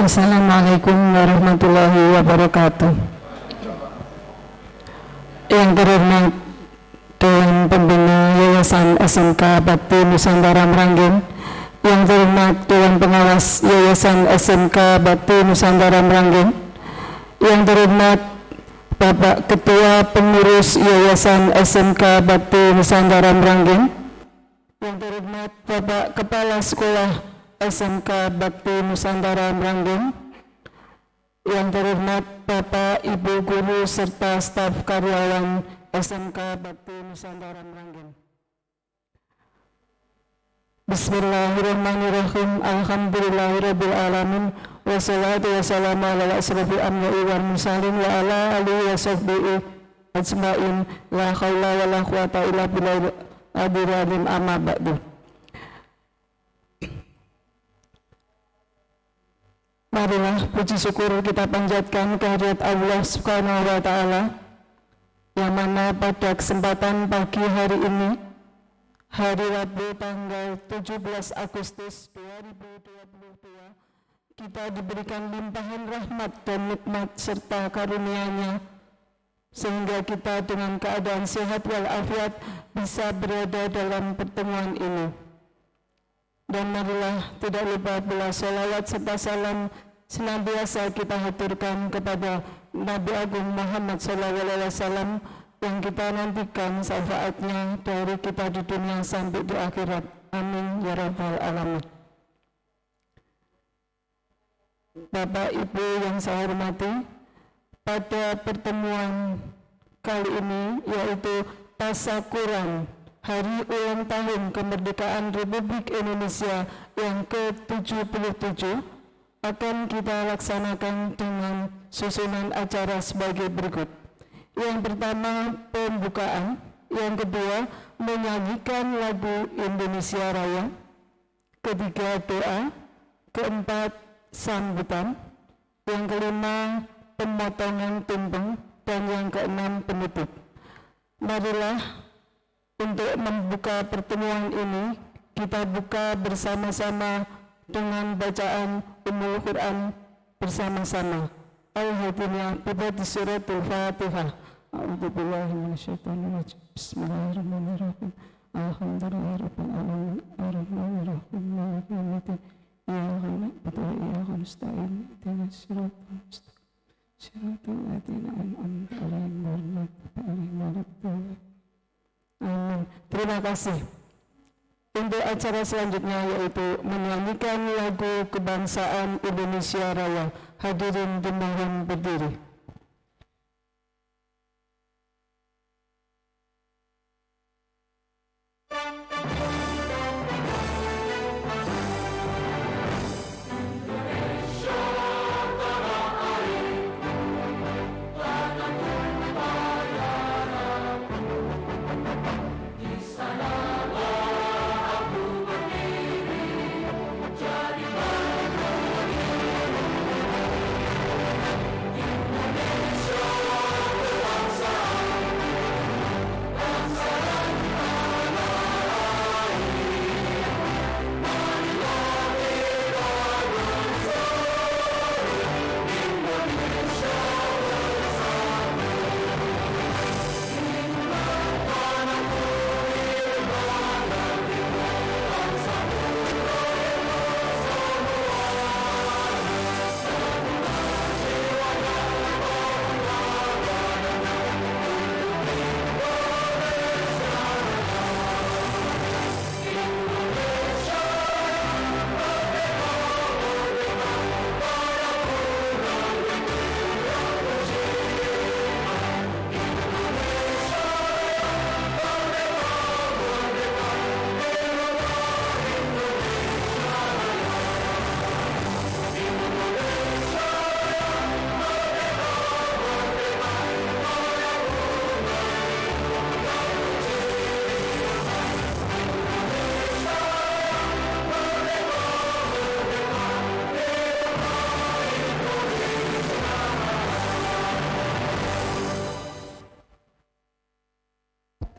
Assalamualaikum warahmatullahi wabarakatuh. Yang terhormat Dewan Pembina Yayasan SMK Bakti Nusantara Meranggen, yang terhormat Dewan Pengawas Yayasan SMK Bakti Nusantara Meranggen, yang terhormat Bapak Ketua Pengurus Yayasan SMK Bakti Nusantara Meranggen, yang terhormat Bapak Kepala Sekolah SMK Bakti Nusantara Meranggen, yang terhormat Bapak Ibu Guru serta staf karyawan SMK Bakti Nusantara Meranggen. Bismillahirrahmanirrahim. Alhamdulillahirabbil alamin. Wassalatu wassalamu ala asrofil anbiya'i wal mursalin wa ala alihi wa sahbihi ajmain. La haula wala quwata illa billahil aliyyil azim. Amma ba'du. Marilah puji syukur kita panjatkan kehadirat Allah Subhanahu wa Ta'ala, yang mana pada kesempatan pagi hari ini, hari Rabu tanggal 17 Agustus 2022, kita diberikan limpahan rahmat dan nikmat serta karunia-Nya, sehingga kita dengan keadaan sehat walafiat bisa berada dalam pertemuan ini. Dan marilah tidak lupa pula sholawat serta salam senantiasa kita haturkan kepada Nabi Agung Muhammad SAW, yang kita nantikan syafaatnya dari kita di dunia sampai di akhirat. Amin ya rabbal alamin. Bapak Ibu yang saya hormati, pada pertemuan kali ini, yaitu tasyakuran Hari Ulang Tahun Kemerdekaan Republik Indonesia yang ke-77, akan kita laksanakan dengan susunan acara sebagai berikut. Yang pertama, pembukaan. Yang kedua, menyanyikan lagu Indonesia Raya. Ketiga, doa. Keempat, sambutan. Yang kelima, pemotongan tumpeng. Dan yang keenam, penutup. Marilah untuk membuka pertemuan ini, kita buka bersama-sama dengan bacaan Ummul Quran bersama-sama. Al-Hadiniyah di suratul Fatihah. A'udzubillahi minasyaitonir rajim. Bismillahirrahmanirrahim. Alhamdulillahirabbil alamin. Arrahmanirrahim. Maliki yaumiddin. Iyyaka na'budu wa iyyaka nasta'in. Ihdinas siratal mustaqim. Siratal ladzina an'amta 'alaihim ghairil maghdubi 'alaihim waladdallin. Amin. Terima kasih. Untuk acara selanjutnya, yaitu menyanyikan lagu kebangsaan Indonesia Raya. Hadirin dimohon berdiri.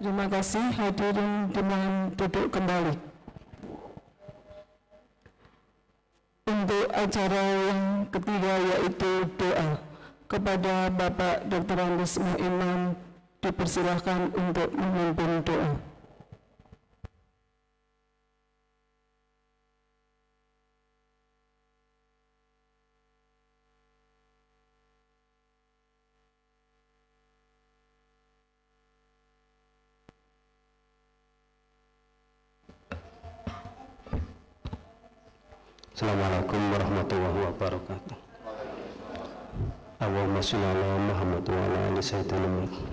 Terima kasih. Hadirin dimohon duduk kembali. untuk acara yang ketiga yaitu doa. Kepada Bapak Dr. Andes Imam dipersilahkan untuk memimpin doa. Assalamualaikum warahmatullahi wabarakatuh. Allahumma sholli ala Muhammad wa ala ali sayyidina Muhammad.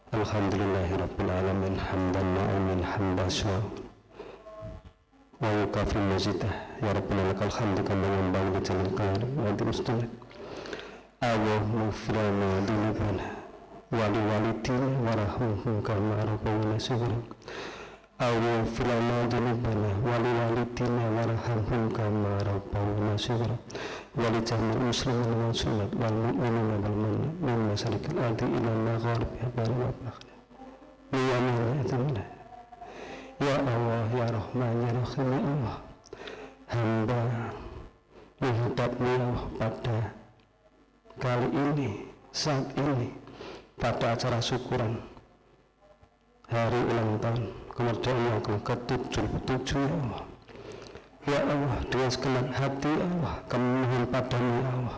Alhamdulillahi rabbil alamin hamdan na'imin hamdan syukur wa yukafi majidah ya rabbana lakal hamdu kama yanbaghi li jalali qadrika wa li mustaqim. Allahumma ighfir lana dhunubana wa li walidina warhamhum kama rabbawna shighran. Allahumma ighfir lana dhunubana wa li walidina warhamhum kama rabbawna shighran. Wali jami'il muslimin wal muslimat wal mu'minina wal mu'minat min masyariqil ardi ila magharibiha wal maghribi ya ya Allah ya Rahman ya Rahim ya Allah, hamba menghadapmu ya Allah pada kali ini, saat ini, pada acara syukuran hari ulang tahun kemerdekaan yang ke-77 ya Allah. Ya Allah, dengan segenap hati ya Allah, kami mohon padamu ya Allah,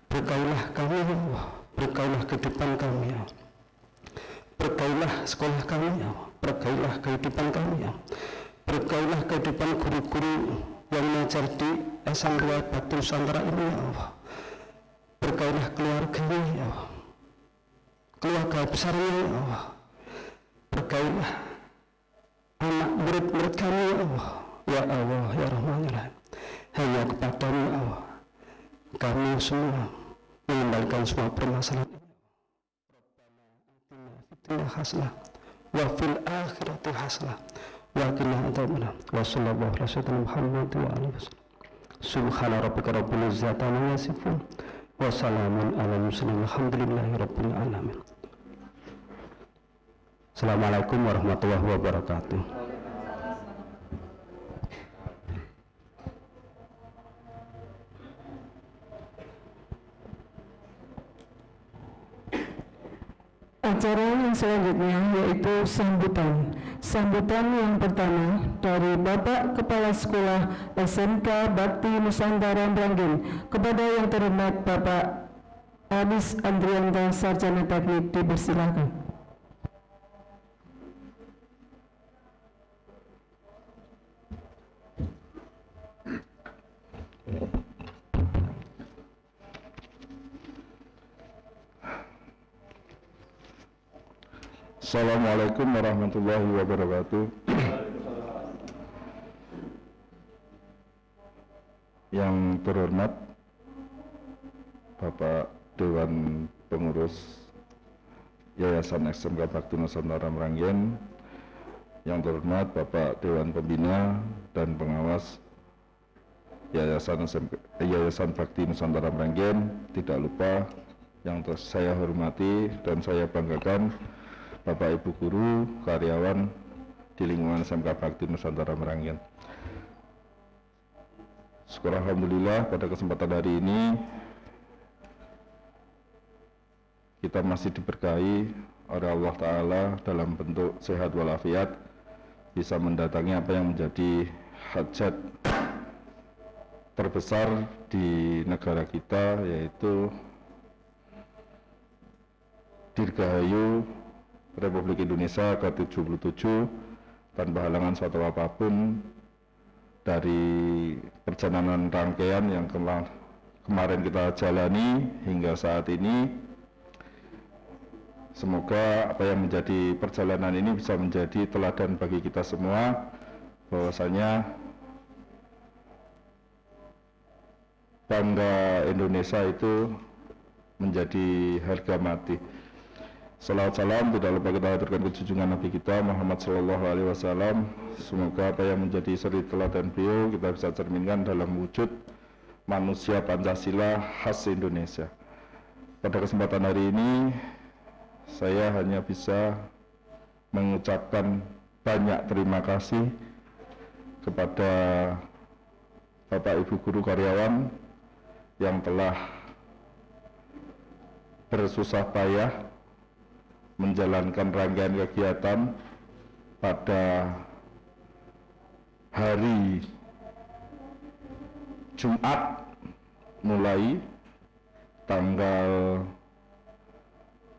berkailah kami ya Allah, berkailah kehidupan kami ya Allah, berkailah sekolah kami ya Allah, berkailah kehidupan kami ya Allah, berkailah kehidupan guru-guru yang mengajar di SMP Bakti Nusantara ini ya Allah, berkailah keluarganya ya Allah, keluarga besarnya ya Allah, berkailah anak murid-murid kami ya Allah. Ya Allah, ya Rahman, ya Rahim, hanya kepadamu ya Allah kami semua mengembalikan semua permasalahan ini. Rabbana atina fid dunya hasanah wa fil akhirati hasanah wa qina adzabannar. Wa sallallahu ala sayyidina Muhammad wa alihi wasallam. Subhana rabbika rabbil izzati amma yasifun wa salamun alal mursalin walhamdulillahi rabbil alamin. Assalamualaikum warahmatullahi wabarakatuh. Acara yang selanjutnya yaitu sambutan. Sambutan yang pertama dari Bapak Kepala Sekolah SMK Bakti Nusantara Meranggen kepada yang terhormat Bapak Adis Andrianta Sarjana Teknik dipersilakan. Assalamualaikum warahmatullahi wabarakatuh. Yang terhormat Bapak Dewan Pengurus Yayasan SMK Bakti Nusantara Meranggen, yang terhormat Bapak Dewan Pembina dan Pengawas Yayasan Bakti Nusantara Meranggen, tidak lupa yang saya hormati dan saya banggakan Bapak Ibu Guru, karyawan di lingkungan SMK Bakti Nusantara Meranggen. Syukur alhamdulillah pada kesempatan hari ini kita masih diberkahi oleh Allah Ta'ala dalam bentuk sehat walafiat, bisa mendatangi apa yang menjadi hajat terbesar di negara kita, yaitu Dirgahayu Republik Indonesia ke-77 tanpa halangan suatu apapun dari perjalanan rangkaian yang kemarin kita jalani hingga saat ini. Semoga apa yang menjadi perjalanan ini bisa menjadi teladan bagi kita semua, bahwasanya bangga Indonesia itu menjadi harga mati. Salawat salam tidak lupa kita haturkan ke junjungan Nabi kita Muhammad Sallallahu Alaihi Wasallam. Semoga apa yang menjadi suri teladan beliau kita bisa cerminkan dalam wujud manusia Pancasila khas Indonesia. Pada kesempatan hari ini saya hanya bisa mengucapkan banyak terima kasih kepada Bapak Ibu guru karyawan yang telah bersusah payah menjalankan rangkaian kegiatan pada hari Jumat mulai tanggal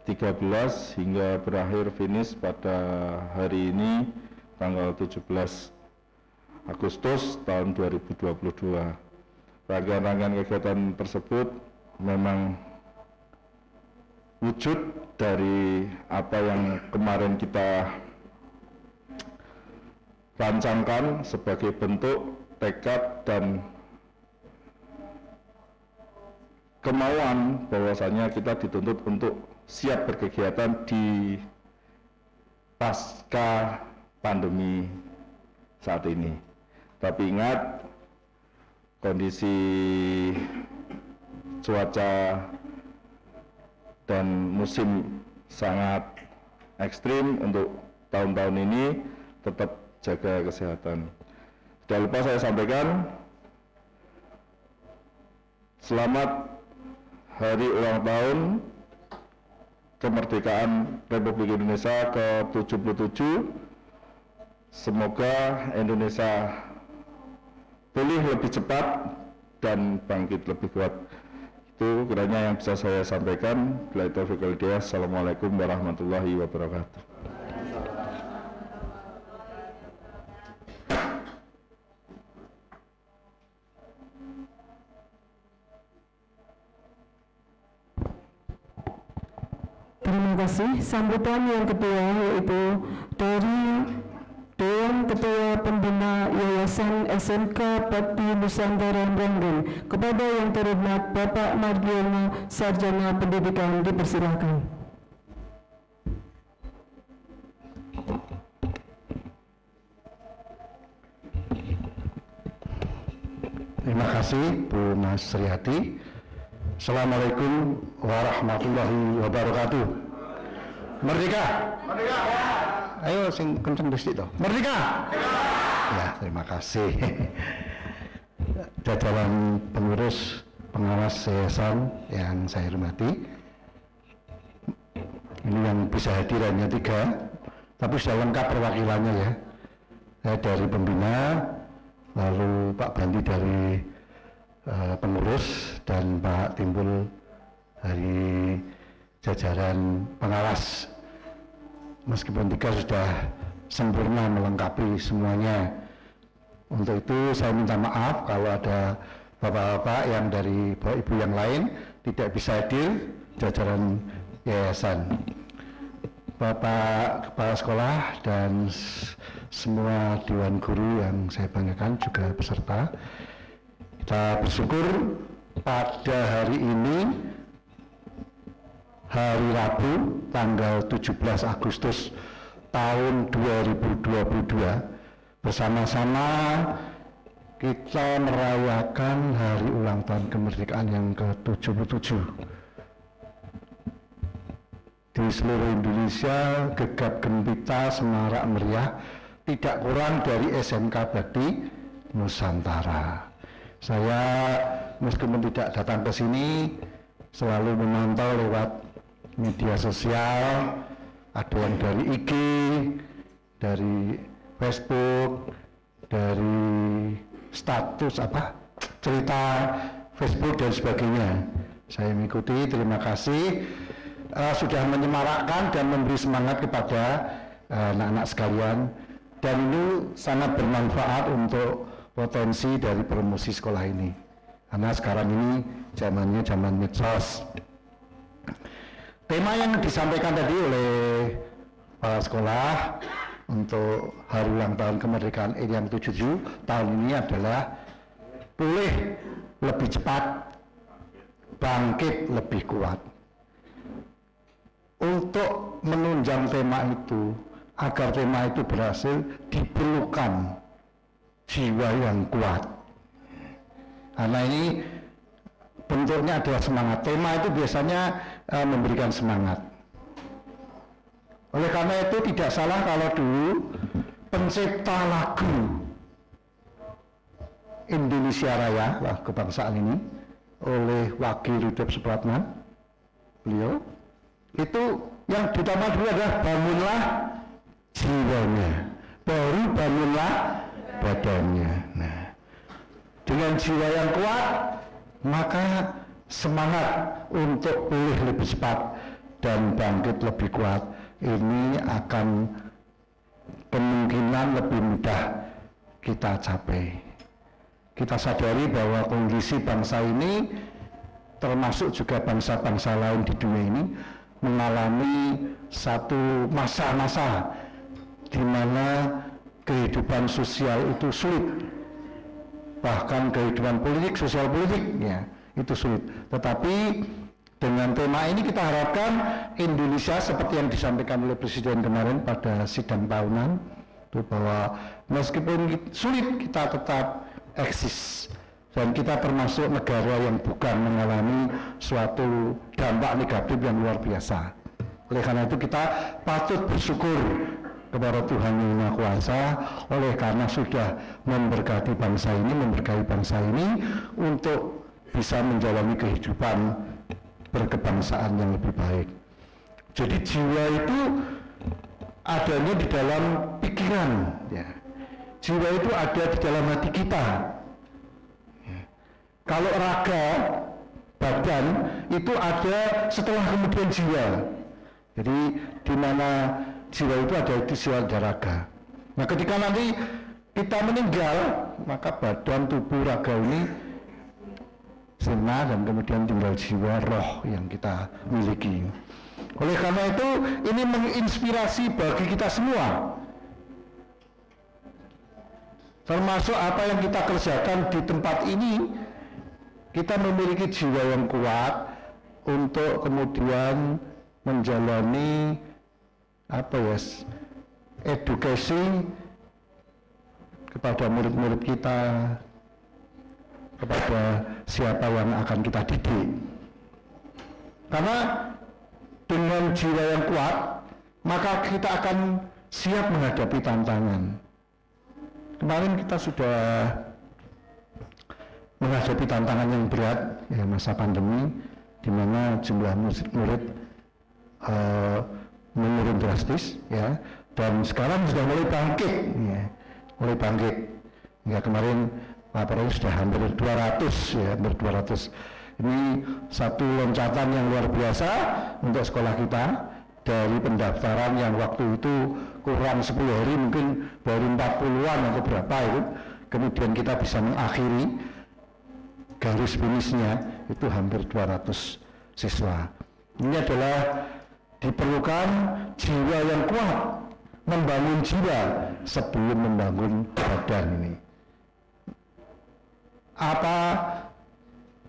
13 hingga berakhir finish pada hari ini tanggal 17 Agustus tahun 2022. Rangkaian-rangkaian kegiatan tersebut memang wujud dari apa yang kemarin kita rancangkan sebagai bentuk tekad dan kemauan bahwasanya kita dituntut untuk siap berkegiatan di pasca pandemi saat ini. Tapi ingat, kondisi cuaca dan musim sangat ekstrim untuk tahun-tahun ini, tetap jaga kesehatan. Tidak lupa saya sampaikan, selamat hari ulang tahun kemerdekaan Republik Indonesia ke-77. Semoga Indonesia pulih lebih cepat dan bangkit lebih kuat. Itu kiranya yang bisa saya sampaikan. Billahi taufiq wal hidayah. Assalamualaikum warahmatullahi wabarakatuh. Terima kasih. Sambutan yang kedua yaitu dari Dewan Ketua Pembina Yayasan SMK Bakti Nusantara Meranggen. Kepada yang terhormat Bapak Mardiono, Sarjana Pendidikan, dipersilakan. Terima kasih Bu Mas Sriati. Assalamualaikum warahmatullahi wabarakatuh. Merdeka! Merdeka! Ayo sing kenceng dhisik to. Merdeka! Merdeka! Ya, terima kasih. Jajaran pengurus pengawas yayasan yang saya hormati. Ini yang bisa hadir hanya 3, tapi sudah lengkap perwakilannya ya. Saya dari pembina, lalu Pak Bandi dari pengurus, dan Pak Timbul dari jajaran pengawas. Meskipun 3 sudah sempurna melengkapi semuanya. Untuk itu saya minta maaf kalau ada bapak-bapak yang dari bapak ibu yang lain tidak bisa hadir jajaran yayasan. Bapak Kepala Sekolah dan semua Dewan Guru yang saya banggakan juga peserta. Kita bersyukur pada hari ini, hari Rabu tanggal 17 Agustus tahun 2022, bersama-sama kita merayakan hari ulang tahun kemerdekaan yang ke-77. Di seluruh Indonesia gegap gempita, semarak meriah, tidak kurang dari SMK Bakti Nusantara. Saya meskipun tidak datang ke sini, selalu memantau lewat media sosial, ada yang dari IG, dari Facebook, dari status cerita Facebook dan sebagainya. Saya mengikuti, terima kasih. Sudah menyemarakkan dan memberi semangat kepada anak-anak sekalian, dan ini sangat bermanfaat untuk potensi dari promosi sekolah ini, karena sekarang ini zamannya zaman medsos. Tema yang disampaikan tadi oleh kepala sekolah untuk hari ulang tahun kemerdekaan yang 77 tahun ini adalah pulih lebih cepat, bangkit lebih kuat. Untuk menunjang tema itu, agar tema itu berhasil, diperlukan jiwa yang kuat. Karena ini bentuknya adalah semangat. Tema itu biasanya memberikan semangat. Oleh karena itu tidak salah kalau dulu pencipta lagu Indonesia Raya lah kebangsaan ini oleh Wakil Ridho Supratman, beliau itu yang utama dulu adalah bangunlah jiwanya, baru bangunlah badannya. Nah, dengan jiwa yang kuat maka semangat untuk pulih lebih cepat dan bangkit lebih kuat ini akan kemungkinan lebih mudah kita capai. Kita sadari bahwa kondisi bangsa ini termasuk juga bangsa-bangsa lain di dunia ini mengalami satu masa-masa di mana kehidupan sosial itu sulit, bahkan kehidupan politik, sosial politik ya itu sulit. Tetapi dengan tema ini kita harapkan Indonesia seperti yang disampaikan oleh Presiden kemarin pada sidang tahunan itu bahwa meskipun sulit kita tetap eksis dan kita termasuk negara yang bukan mengalami suatu dampak negatif yang luar biasa. Oleh karena itu kita patut bersyukur kepada Tuhan Yang Maha Kuasa oleh karena sudah memberkati bangsa ini untuk bisa menjalani kehidupan berkebangsaan yang lebih baik. Jadi jiwa itu adanya di dalam pikiran ya. Jiwa itu ada di dalam hati kita ya. Kalau raga badan itu ada setelah kemudian jiwa. Jadi di mana jiwa itu ada di jiwa dan raga. Nah ketika nanti kita meninggal maka badan, tubuh, raga ini sirna dan kemudian tinggal jiwa, roh yang kita miliki. Oleh karena itu ini menginspirasi bagi kita semua, termasuk apa yang kita kerjakan di tempat ini. Kita memiliki jiwa yang kuat untuk kemudian menjalani edukasi kepada murid-murid kita, kepada siapa yang akan kita didik. Karena dengan jiwa yang kuat maka kita akan siap menghadapi tantangan. Kemarin kita sudah menghadapi tantangan yang berat ya, masa pandemi di mana jumlah murid menurun drastis ya, dan sekarang sudah mulai bangkit ya, kemarin laporan sudah hampir 200 ya, hampir 200. Ini satu loncatan yang luar biasa untuk sekolah kita. Dari pendaftaran yang waktu itu kurang 10 hari mungkin baru 40-an atau berapa itu, kemudian kita bisa mengakhiri garis finishnya itu hampir 200 siswa. Ini adalah diperlukan jiwa yang kuat, membangun jiwa sebelum membangun badan ini. Apa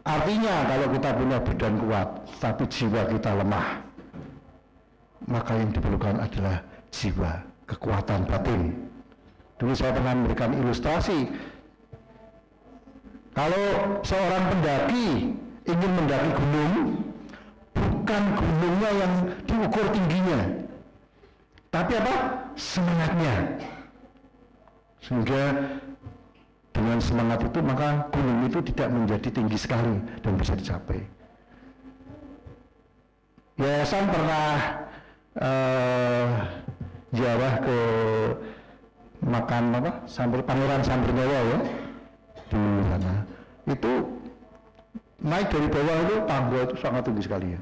artinya kalau kita punya badan kuat tapi jiwa kita lemah? Maka yang diperlukan adalah jiwa, kekuatan batin. Dulu saya pernah memberikan ilustrasi, kalau seorang pendaki ingin mendaki gunung, bukan gunungnya yang diukur tingginya, tapi apa? Semangatnya. Sehingga dengan semangat itu maka gunung itu tidak menjadi tinggi sekali dan bisa dicapai. Yayasan pernah ziarah ke makam Pangeran Sambernyawa ya di sana. Itu naik dari bawah itu tangga itu sangat tinggi sekali ya.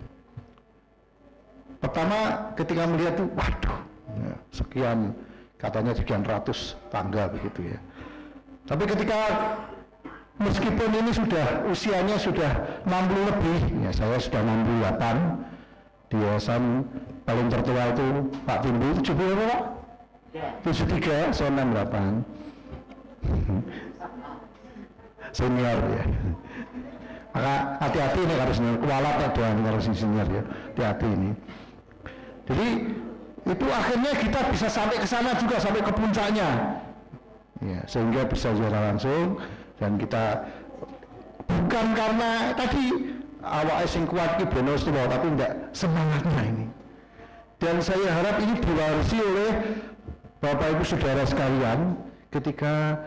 Pertama ketika melihat itu, waduh, ya, katanya sekian ratus tangga begitu ya. Tapi ketika meskipun ini usianya sudah 60 lebih, ya saya sudah 68. Di yayasan paling tertua itu Pak Timbu 70 Pak? 73, saya 68. Senior ya. Maka hati-hati ini harus kualat ada harus senior ya. Hati-hati ini. Jadi itu akhirnya kita bisa sampai ke sana juga, sampai ke puncaknya. Ya, sehingga bisa ziarah langsung dan kita bukan karena tadi awak sing kuat ki bonus tuh, tapi enggak, semangatnya ini. Dan saya harap ini diwarisi oleh Bapak Ibu Saudara sekalian ketika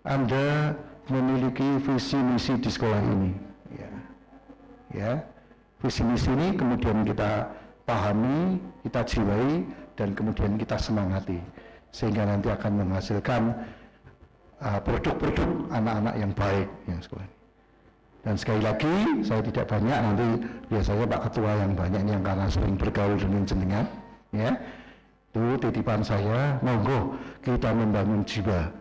Anda memiliki visi misi di sekolah ini. Ya, visi misi ini kemudian kita pahami, kita jiwai, dan kemudian kita semangati, sehingga nanti akan menghasilkan produk-produk anak-anak yang baik yang sekolah ini. Dan sekali lagi, saya tidak banyak, nanti biasanya Pak Ketua yang banyak yang karena sering bergaul dengan jenengan, ya. Itu titipan saya, monggo kita membangun jiwa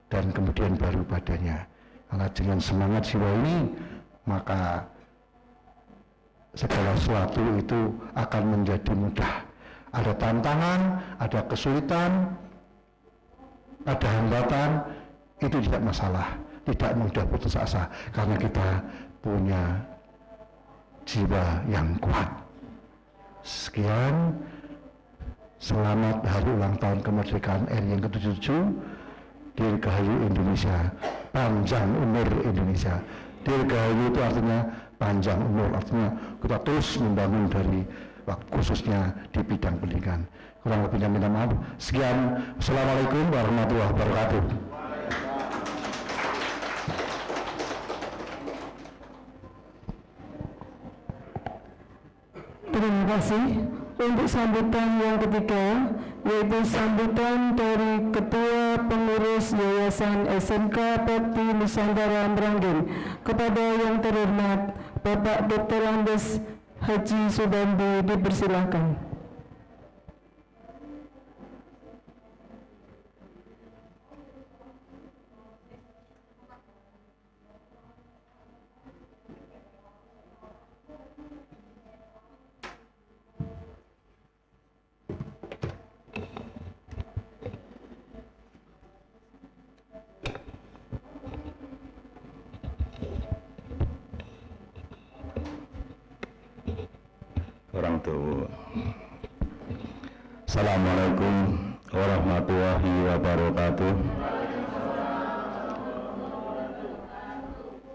dan kemudian baru badannya. Karena dengan semangat jiwa ini, maka segala sesuatu itu akan menjadi mudah. Ada tantangan, ada kesulitan, ada hambatan, itu tidak masalah, tidak mudah putus asa, karena kita punya jiwa yang kuat. Sekian, selamat hari ulang tahun kemerdekaan RI yang ke-77, Dirgahayu Indonesia, panjang umur Indonesia. Dirgahayu itu artinya panjang umur, artinya kita terus membangun dari khususnya di bidang pendidikan. Kurang lebihnya minta maaf. Sekian, Assalamualaikum warahmatullahi wabarakatuh. Terima kasih. Untuk sambutan yang ketiga, yaitu sambutan dari Ketua Pengurus Yayasan SMK Bakti Nusantara Meranggen kepada yang terhormat Bapak Dr. Andes Haji Subandi, dipersilahkan. Orang tua. Assalamualaikum warahmatullahi wabarakatuh.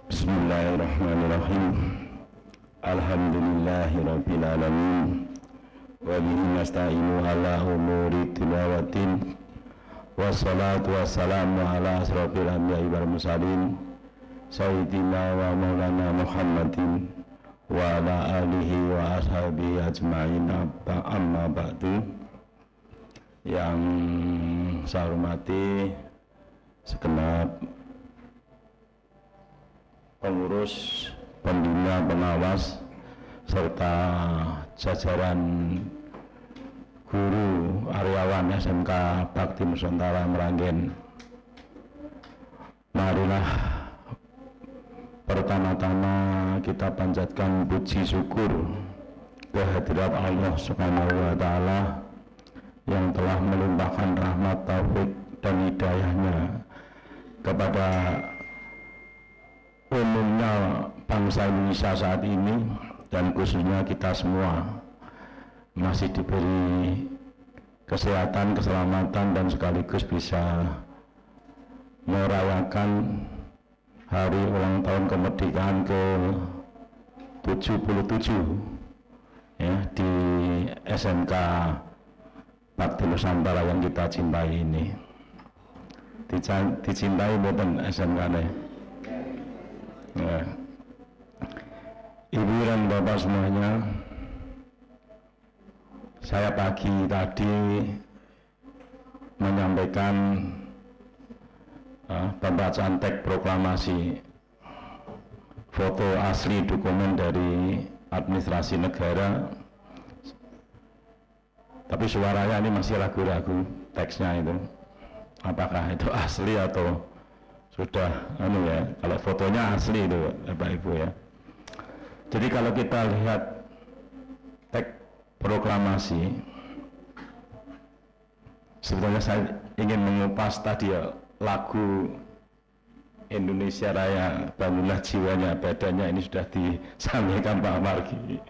Bismillahirrahmanirrahim. Alhamdulillahirabbil alamin. Wa bihi nasta'inu ala umuri dunya waddin. Wassalatu wassalamu ala asrofil anbiya'i wal mursalin sayyidina wa maulana Muhammadin wa ala alihi wa ashabihi ajma'in, amma ba'du. Yang saya hormati segenap pengurus, pembina, pengawas serta jajaran guru karyawan SMK Bakti Nusantara Meranggen. Marilah pertama-tama kita panjatkan puji syukur kehadirat Allah Subhanahu wa Ta'ala yang telah melimpahkan rahmat, taufik dan hidayahnya kepada umumnya bangsa Indonesia saat ini, dan khususnya kita semua masih diberi kesehatan, keselamatan, dan sekaligus bisa merayakan hari ulang tahun kemerdekaan ke-77 ya, di SMK Bakti Nusantara yang kita cintai ini. Dicintai bukan SMK nih ya. Ibu dan bapak semuanya, saya pagi tadi menyampaikan pembacaan teks proklamasi foto asli dokumen dari administrasi negara, tapi suaranya ini masih ragu-ragu teksnya itu apakah itu asli atau sudah ya, kalau fotonya asli itu Bapak Ibu ya. Jadi kalau kita lihat teks proklamasi, sebetulnya saya ingin mengupas tadi ya, lagu Indonesia Raya, bangunlah jiwanya, badannya, ini sudah disampaikan Pak Margi.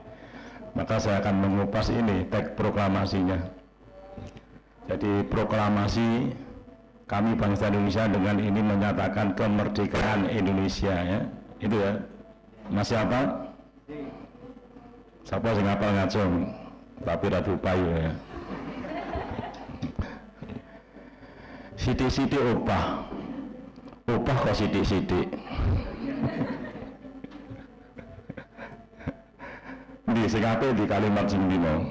Maka saya akan mengupas ini teks proklamasinya. Jadi proklamasi kami bangsa Indonesia dengan ini menyatakan kemerdekaan Indonesia ya. Itu ya. Masih apa? Siapa sing ngapal ngacung tapi ratu payu ya. Siti-siti upah kok sithik-sithik. Di sing apik di kalimat sing dino.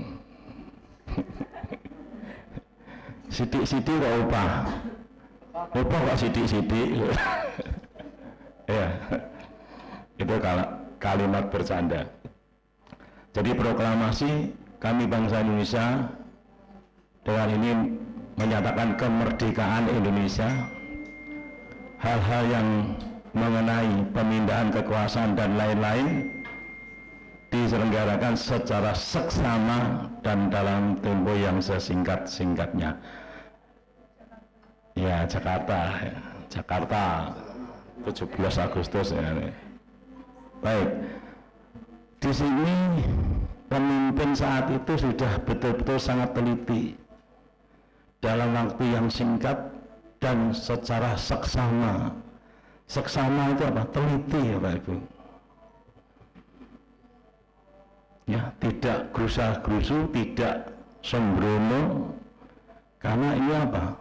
Sithik-sithik kok upah. Upah kok sithik-sithik. Ya. Itu kalimat bercanda. Jadi proklamasi kami bangsa Indonesia dengan ini menyatakan kemerdekaan Indonesia. Hal-hal yang mengenai pemindahan kekuasaan dan lain-lain diselenggarakan secara seksama dan dalam tempo yang sesingkat-singkatnya. Ya, Jakarta 17 Agustus ya. Baik, di sini pemimpin saat itu sudah betul-betul sangat teliti dalam waktu yang singkat dan secara seksama. Seksama itu apa? Teliti ya Pak Ibu. Ya, tidak gerusa-gerusu, tidak sembrono, karena ini apa?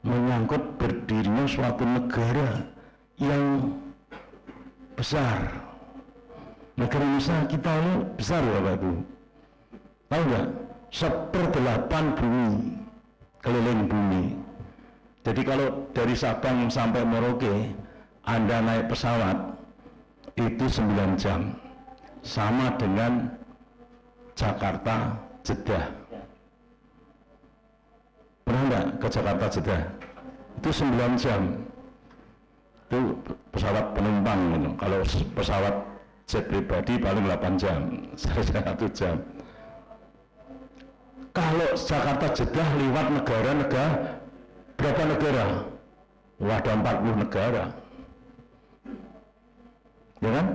Menyangkut berdirinya suatu negara yang besar. Negara Indonesia kita ini besar ya Bapak Ibu. Tahu nggak? 1/8 bumi, keliling bumi. Jadi kalau dari Sabang sampai Merauke Anda naik pesawat itu 9 jam, sama dengan Jakarta Jeddah. Pernah nggak ke Jakarta Jeddah? Itu 9 jam. Itu pesawat penumpang gitu. Kalau pesawat jet pribadi paling 8 jam, 1 jam. Kalau Jakarta Jeddah lewat negara-negara, berapa negara? Wah, ada 40 negara. Ya kan?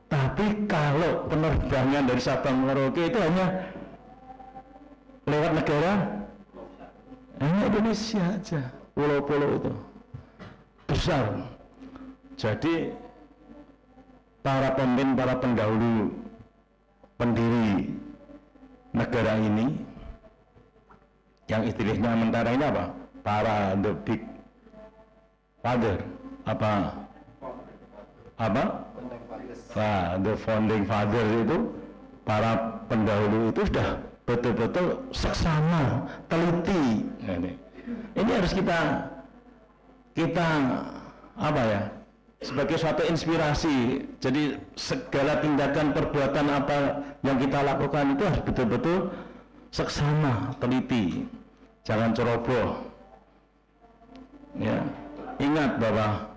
Tapi kalau penerbangan dari Sabang Merauke itu hanya lewat negara hanya Indonesia aja, pulau-pulau itu besar. Jadi para pemimpin, para pendahulu, pendiri negara ini, yang istilahnya mentara ini apa? Para the big father, apa? Nah, the founding father itu, para pendahulu itu sudah betul-betul seksama, teliti. Ini harus kita apa ya? Sebagai suatu inspirasi. Jadi segala tindakan perbuatan apa yang kita lakukan itu harus betul-betul seksama, teliti, jangan ceroboh. Ya, ingat bahwa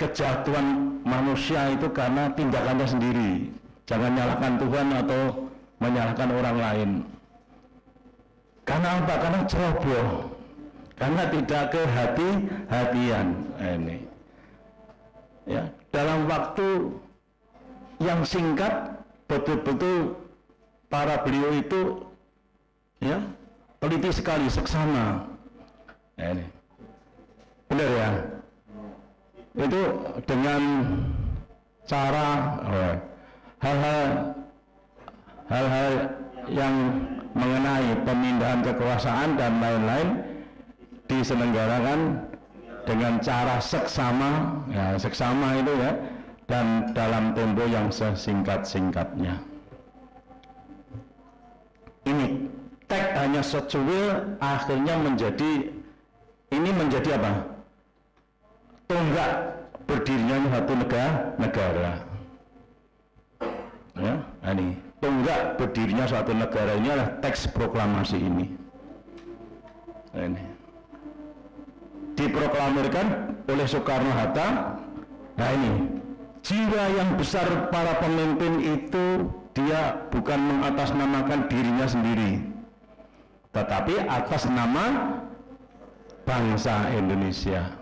kejatuhan manusia itu karena tindakannya sendiri. Jangan nyalahkan Tuhan atau menyalahkan orang lain. Karena apa? Karena ceroboh. Karena tidak kehati-hatian. Ini. Ya, dalam waktu yang singkat betul-betul para beliau itu ya teliti sekali, seksama. Ini. Benar ya? Itu dengan cara hal-hal yang mengenai pemindahan kekuasaan dan lain-lain diselenggarakan dengan cara seksama, ya seksama itu ya, dan dalam tempo yang sesingkat-singkatnya. Ini teks hanya secuil, akhirnya menjadi apa? Tonggak berdirinya satu negara. Ya, ini tonggak berdirinya suatu negara ini adalah teks proklamasi ini. Ini diproklamirkan oleh Soekarno-Hatta. Nah ini jiwa yang besar para pemimpin itu, dia bukan mengatasnamakan dirinya sendiri, tetapi atas nama bangsa Indonesia.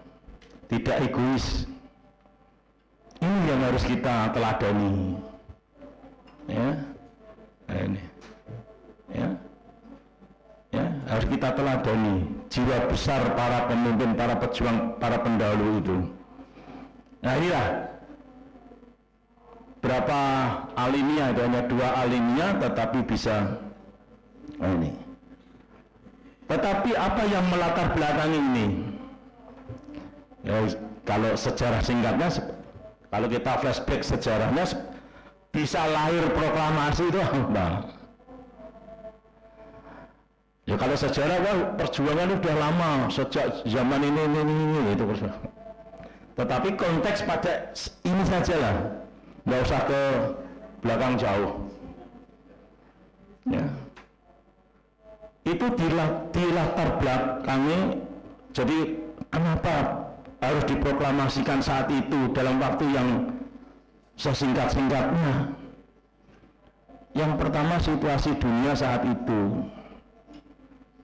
Tidak egois. Ini yang harus kita teladani. Ya, ini, ya, harus kita teladani jiwa besar para pemimpin, para pejuang, para pendahulu itu. Nah inilah berapa alinea, hanya 2 alinea, tetapi bisa ini. Tetapi apa yang melatar belakangi ini? Ya, kalau sejarah singkatnya, kalau kita flashback sejarahnya, bisa lahir proklamasi itu apa? Ya kalau sejarah kan perjuangan udah lama, sejak zaman ini itu. Tetapi konteks pada ini saja lah, nggak usah ke belakang jauh. Ya. Itu di latar belakangi, jadi kenapa harus diproklamasikan saat itu dalam waktu yang sesingkat-singkatnya? Yang pertama, situasi dunia saat itu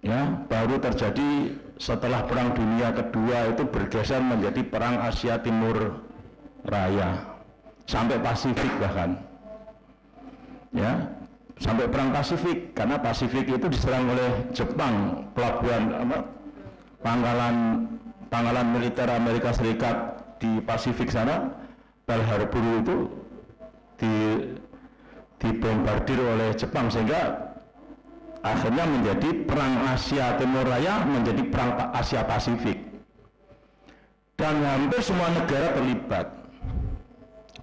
ya baru terjadi setelah Perang Dunia Kedua, itu bergeser menjadi Perang Asia Timur Raya sampai Pasifik bahkan, ya sampai Perang Pasifik, karena Pasifik itu diserang oleh Jepang, pelabuhan pangkalan militer Amerika Serikat di Pasifik sana, Pearl Harbor itu dibombardir oleh Jepang, sehingga akhirnya menjadi Perang Asia Timur Raya, menjadi Perang Asia Pasifik, dan hampir semua negara terlibat,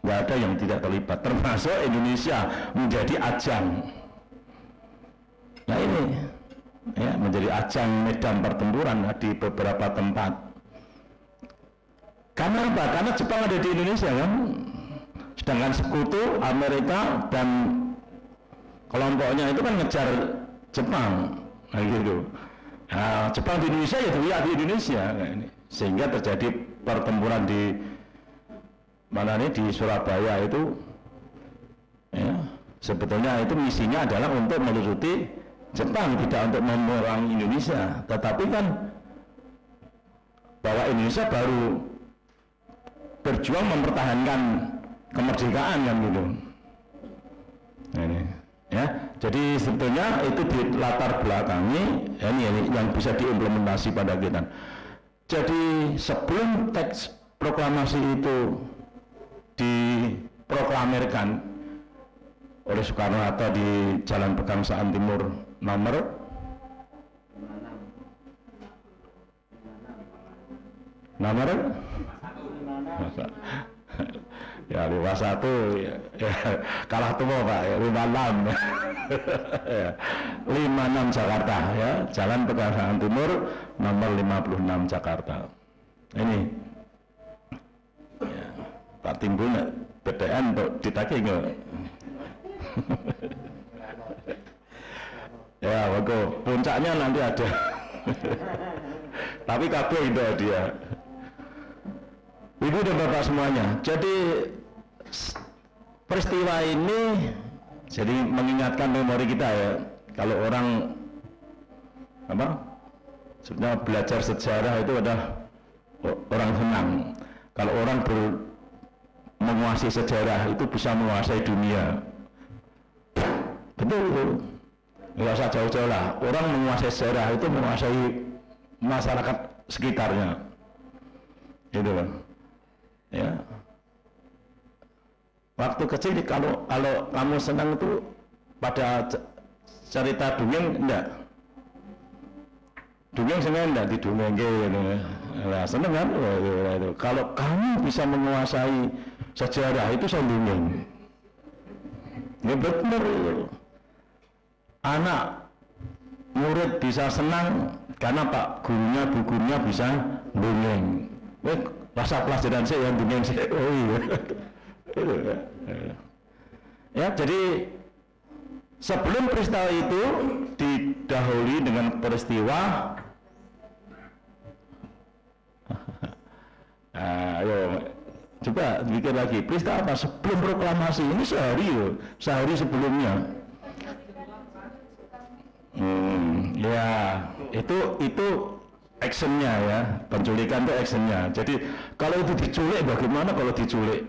nggak ada yang tidak terlibat, termasuk Indonesia menjadi ajang. Nah ini ya, menjadi ajang medan pertempuran di beberapa tempat. Karena apa? Karena Jepang ada di Indonesia kan, sedangkan sekutu Amerika dan kelompoknya itu kan ngejar Jepang, nah gitu. Nah, Jepang di Indonesia ya terlihat di Indonesia, nah, ini. Sehingga terjadi pertempuran di mana nih, di Surabaya itu, ya, sebetulnya itu misinya adalah untuk meluruti Jepang, tidak untuk memerangi Indonesia. Tetapi kan bahwa Indonesia baru berjuang mempertahankan kemerdekaan kan gitu. Nah, ini. Ya, jadi sebetulnya itu di latar belakangi ya, ini yang bisa diimplementasi pada kita. Jadi sebelum teks proklamasi itu diproklamirkan oleh Soekarno-Hatta di Jalan Pegangsaan Timur nomor 56. Ya 51 ya, kalah tua Pak ya, 56 ya, 56 Jakarta ya, Jalan Pegangsaan Timur nomor 56 Jakarta. Ini ya, Pak Timbul BTN untuk ditagih nggak? Ya bagus, puncaknya nanti ada. Tapi kabeh itu dia. Ibu dan Bapak semuanya, jadi peristiwa ini jadi mengingatkan memori kita ya. Kalau orang sebenarnya belajar sejarah itu adalah orang senang. Kalau orang menguasai sejarah itu bisa menguasai dunia. Betul, nggak usah jauh-jauh lah. Orang menguasai sejarah itu menguasai masyarakat sekitarnya, gitu kan? Ya. Waktu kecil kalau kamu senang itu pada cerita dongeng enggak? Dongeng senang enggak didongeng gitu. Nah, senang kan? Kalau kamu bisa menguasai sejarah itu saya dongeng. Ya benar. Anak murid bisa senang karena Pak gurunya, bu gurunya bisa dongeng. Rasa pelajaran saya yang dongeng saya. Oh iya. Ya, jadi sebelum peristiwa itu didahului dengan peristiwa ayo coba pikir lagi, peristiwa apa sebelum proklamasi ini sehari sebelumnya. Ya, itu actionnya ya, penculikan itu actionnya. Jadi kalau itu diculik bagaimana kalau diculik?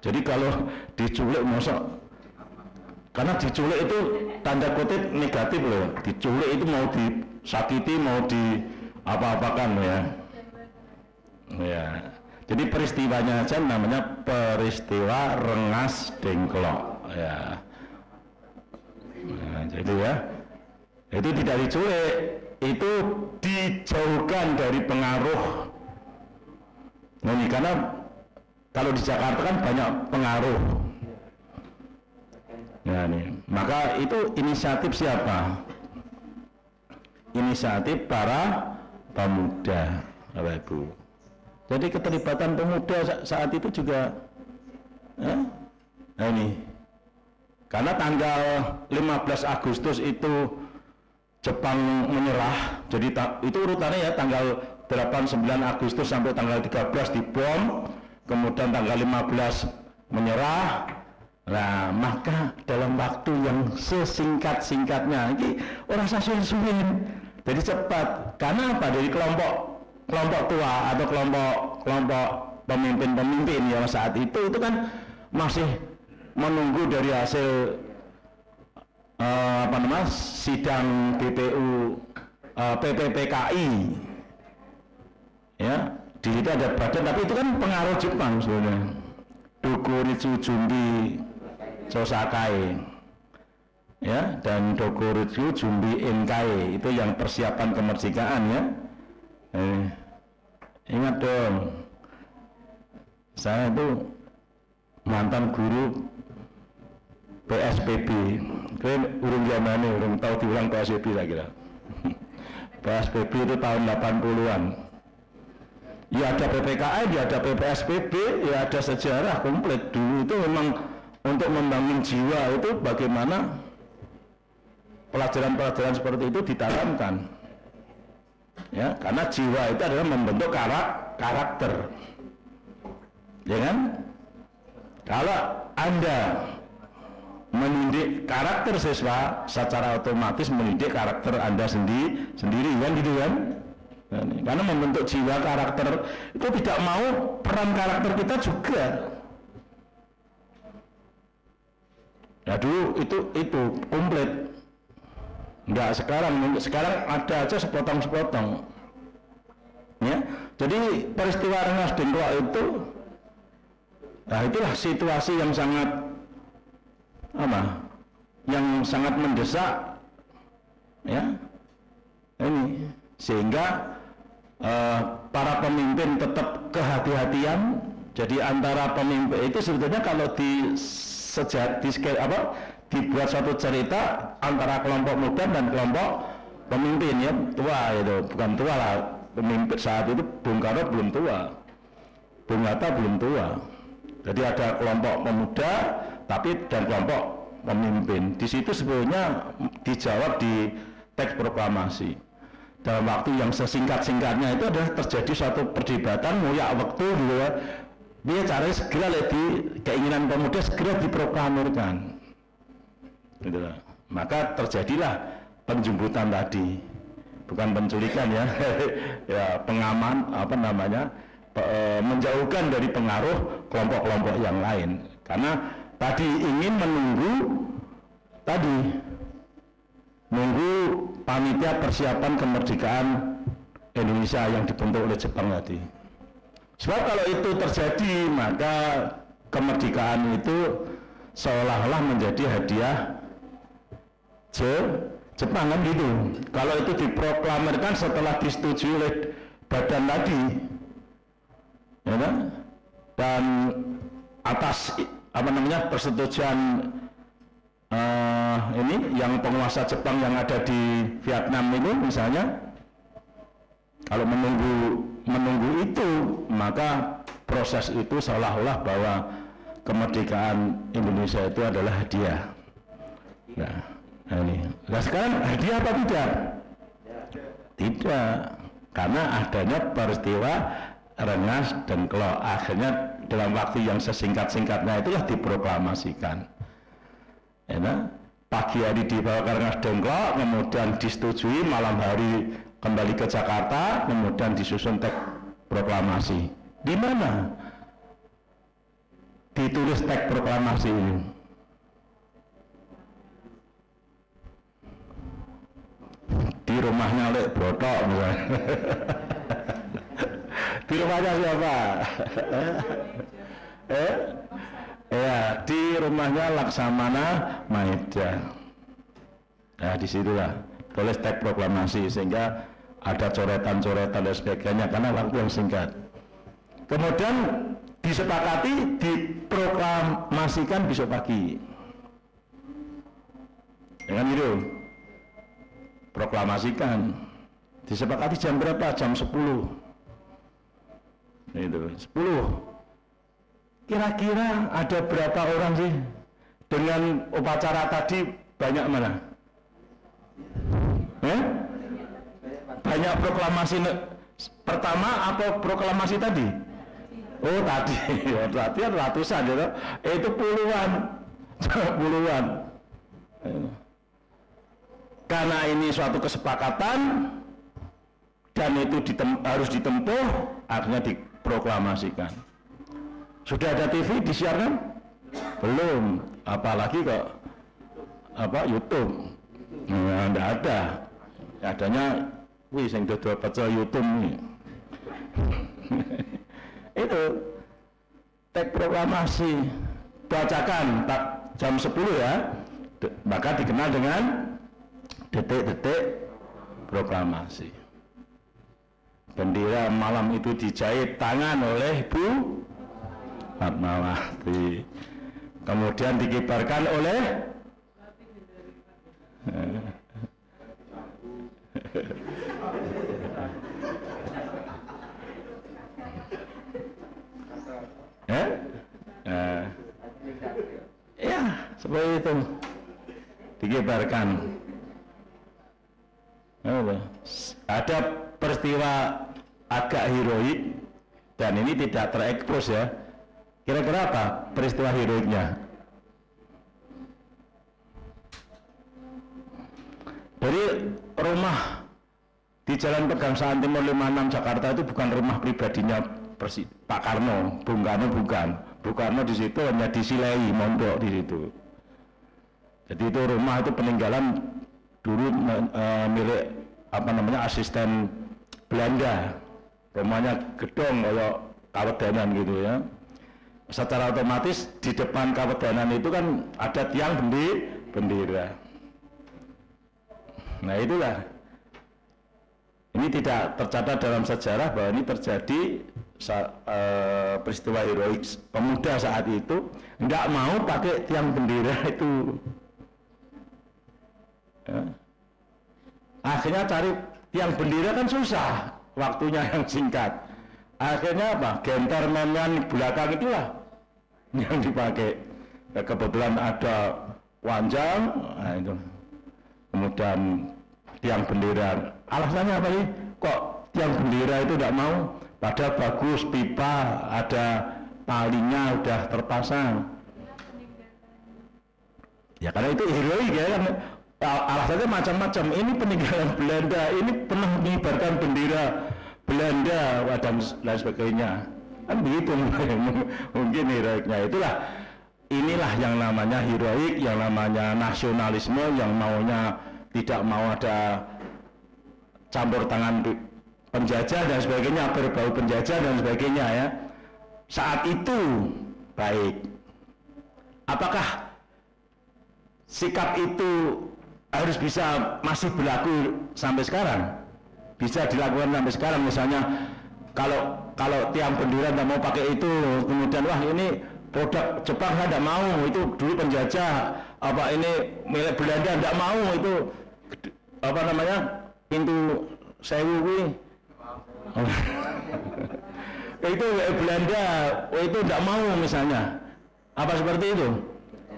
Jadi kalau diculik masa, karena diculik itu tanda kutip negatif loh. Diculik itu mau disakiti, mau di apa-apakan ya. Ya. Jadi peristiwanya aja namanya peristiwa Rengas Dengklok ya. Nah, jadi ya, itu tidak diculik, itu dijauhkan dari pengaruh Nah, ini karena kalau di Jakarta kan banyak pengaruh. Ya, nih. Maka itu inisiatif siapa? Inisiatif para pemuda, Bapak Ibu. Jadi keterlibatan pemuda saat itu juga, ya? Nah ini, karena tanggal 15 Agustus itu Jepang menyerah, jadi itu urutannya ya, tanggal 8-9 Agustus sampai tanggal 13 dibom, kemudian tanggal 15 menyerah. Nah, maka dalam waktu yang sesingkat-singkatnya, ini orang suwen, jadi cepat. Karena apa? Dari kelompok tua atau kelompok pemimpin ya saat itu kan masih menunggu dari hasil sidang BPU PPPKI, ya. Di situ ada badan, tapi itu kan pengaruh Jepang sebenarnya. Dokuritsu Jumbi Sosakai, ya, dan Dokuritsu Jumbi Inkai, itu yang persiapan kemerdekaan, ya. Ingat dong, saya itu mantan guru PSBB, kalian urung zamannya, urung tahu diulang PSBB saya kira. PSBB itu tahun 80-an. Ya ada PPKI, ya ada PPSBB, ya ada sejarah komplit. Dulu itu memang untuk membangun jiwa itu bagaimana pelajaran-pelajaran seperti itu ditanamkan. Ya, karena jiwa itu adalah membentuk karakter. Ya kan? Kalau Anda mendidik karakter siswa, secara otomatis mendidik karakter Anda sendiri kan gitu kan? Karena membentuk jiwa karakter itu tidak mau peran karakter kita juga. Ya dulu itu komplit. Enggak sekarang ada aja sepotong-sepotong. Ya. Jadi peristiwa Rengas Dengklok itu, nah itulah situasi yang sangat sangat mendesak, ya. Ini sehingga para pemimpin tetap kehati-hatian. Jadi antara pemimpin itu sebetulnya kalau dibuat suatu cerita antara kelompok muda dan kelompok pemimpin, ya, tua itu, bukan tua lah, pemimpin saat itu Bung Karno belum tua, Bung Hatta belum tua. Jadi ada kelompok pemuda dan kelompok pemimpin. Di situ sebetulnya dijawab di teks proklamasi. Dalam waktu yang sesingkat-singkatnya itu adalah terjadi suatu perdebatan ngoyak waktu gitu ya. Dia caranya segera keinginan pemuda segera diproklamirkan. Gitu lah. Maka terjadilah penjemputan tadi. Bukan penculikan ya. Ya, pengaman menjauhkan dari pengaruh kelompok-kelompok yang lain. Karena tadi ingin nunggu panitia persiapan kemerdekaan Indonesia yang dibentuk oleh Jepang tadi. Sebab kalau itu terjadi, maka kemerdekaan itu seolah-olah menjadi hadiah Jepang kan gitu. Kalau itu diproklamirkan setelah disetujui oleh badan tadi, ya kan? Dan atas persetujuan ini yang penguasa Jepang yang ada di Vietnam itu misalnya, kalau menunggu itu, maka proses itu seolah-olah bahwa kemerdekaan Indonesia itu adalah hadiah. Nah ini. Nah sekarang hadiah apa tidak? Tidak, karena adanya peristiwa Rengas Dengklok. Akhirnya dalam waktu yang sesingkat-singkatnya itulah diproklamasikan. Ya, pagi hari dibawa ke Rengas Dengklok, kemudian disetujui, malam hari kembali ke Jakarta, kemudian disusun teks proklamasi. Di mana ditulis teks proklamasi ini? Di rumahnya oleh Broto misalnya. Di rumahnya siapa? Ya, di rumahnya Laksamana Maeda. Nah, disitulah tulis teks proklamasi sehingga ada coretan-coretan dan sebagainya karena waktu yang singkat. Kemudian disepakati diproklamasikan besok pagi. Dengan itu proklamasikan. Disepakati jam berapa? Jam 10. Itu 10. Kira-kira ada berapa orang sih dengan upacara tadi banyak mana? Banyak proklamasi pertama apa proklamasi tadi? Oh tadi, berarti ratusan gitu. Itu puluhan, puluhan. Karena ini suatu kesepakatan dan itu harus ditempuh, akhirnya diproklamasikan. Sudah ada TV disiarkan? Belum, apalagi kok YouTube. Nah, enggak ada. Adanya sing dodol pecel YouTube nih. Itu teks proklamasi bacakan jam 10 ya, maka dikenal dengan detik-detik proklamasi. Bendera malam itu dijahit tangan oleh Bu Fatmawati, kemudian dikibarkan oleh ya seperti itu dikibarkan. Ada peristiwa agak heroik dan ini tidak terekspos ya. Kira-kira apa peristiwa heroiknya? Dari rumah di Jalan Pegangsaan Timur 56 Jakarta itu bukan rumah pribadinya Pak Karno, Bung Karno bukan. Bung Karno di situ hanya disilai mondok di situ. Jadi itu rumah itu peninggalan dulu milik asisten Belanda. Rumahnya gedong kayak kawedanan gitu ya. Secara otomatis di depan kawedanan itu kan ada tiang bendera. Nah itulah, ini tidak tercatat dalam sejarah bahwa ini terjadi peristiwa heroik pemuda saat itu nggak mau pakai tiang bendera itu. Ya. Akhirnya cari tiang bendera kan susah, waktunya yang singkat. Akhirnya apa? Genterman belakang itulah yang dipakai. Ya, kebetulan ada wanjang, nah itu. Kemudian tiang bendera. Alasannya apa sih? Kok tiang bendera itu tidak mau? Padahal bagus, pipa, ada talinya udah terpasang. Ya karena itu heroik ya kan. Alasannya macam-macam. Ini peninggalan Belanda, ini pernah mengibarkan bendera Belanda dan lain sebagainya. Kan begitu mungkin heroiknya. Inilah yang namanya heroik, yang namanya nasionalisme, yang maunya tidak mau ada campur tangan penjajah dan sebagainya, berbau penjajah dan sebagainya ya. Saat itu baik. Apakah sikap itu harus bisa masih berlaku sampai sekarang? Bisa dilakukan sampai sekarang, misalnya kalau tiang bendera tidak mau pakai itu, kemudian wah ini produk Jepang saya tidak mau, itu dulu penjajah, ini milik Belanda tidak mau, itu pintu sewu itu Belanda itu tidak mau misalnya, apa seperti itu?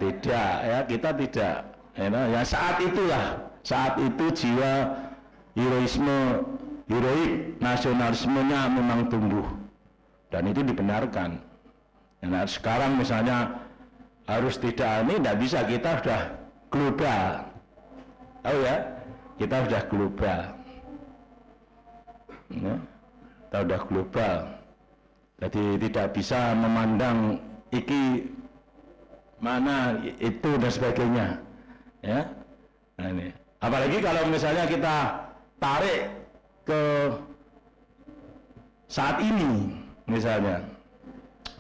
Tidak ya, kita tidak ya, saat itu jiwa heroik nasionalismenya memang tumbuh dan itu dibenarkan. Nah, sekarang misalnya harus tidak bisa, kita sudah global, tahu ya, kita sudah global ya, kita sudah global, jadi tidak bisa memandang iki mana itu dan sebagainya ya. Nah, ini apalagi kalau misalnya kita tarik ke saat ini, misalnya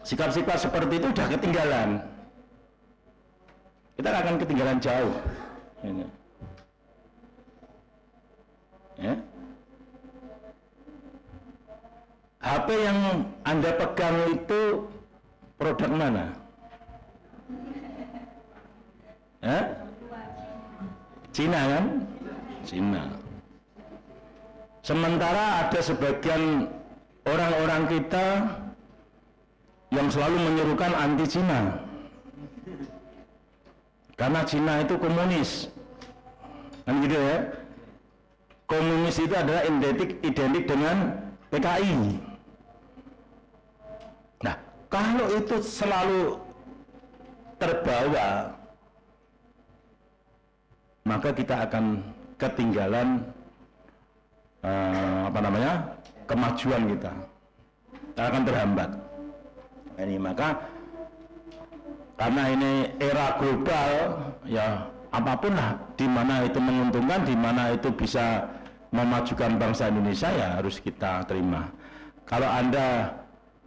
sikap-sikap seperti itu sudah ketinggalan, kita akan ketinggalan jauh ini. Ya. HP yang Anda pegang itu produk mana? Cina kan? Cina. Sementara ada sebagian orang-orang kita yang selalu menyerukan anti Cina. Karena Cina itu komunis. Kan gitu ya. Komunis itu adalah identik dengan PKI. Nah, kalau itu selalu terbawa, maka kita akan ketinggalan kemajuan kita akan terhambat. Ini maka karena ini era global, ya apapun lah, di mana itu menguntungkan, di mana itu bisa memajukan bangsa Indonesia, ya harus kita terima. Kalau Anda,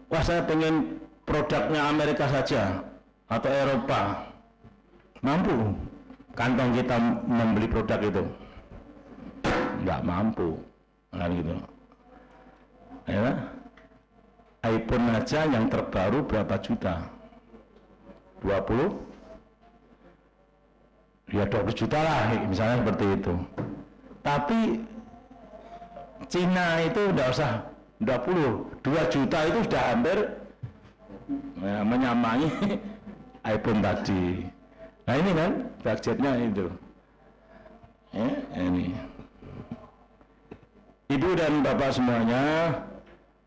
wah saya pengen produknya Amerika saja atau Eropa, mampu kantong kita membeli produk itu? Nggak mampu, kan gitu. Ya, iPhone aja yang terbaru berapa juta? 20? Ya 20 juta lah, misalnya seperti itu. Tapi Cina itu udah usah 20, 2 juta itu sudah hampir ya, menyamai iPhone tadi. Nah ini kan budgetnya itu. Ya, ini. Ibu dan Bapak semuanya,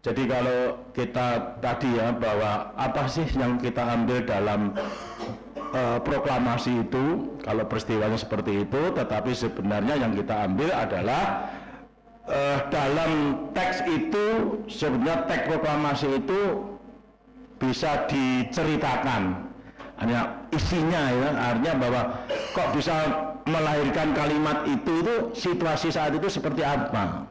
jadi kalau kita tadi ya bahwa apa sih yang kita ambil dalam proklamasi itu, kalau peristiwanya seperti itu, tetapi sebenarnya yang kita ambil adalah dalam teks itu, sebenarnya teks proklamasi itu bisa diceritakan. Hanya isinya ya, artinya bahwa kok bisa melahirkan kalimat itu situasi saat itu seperti apa.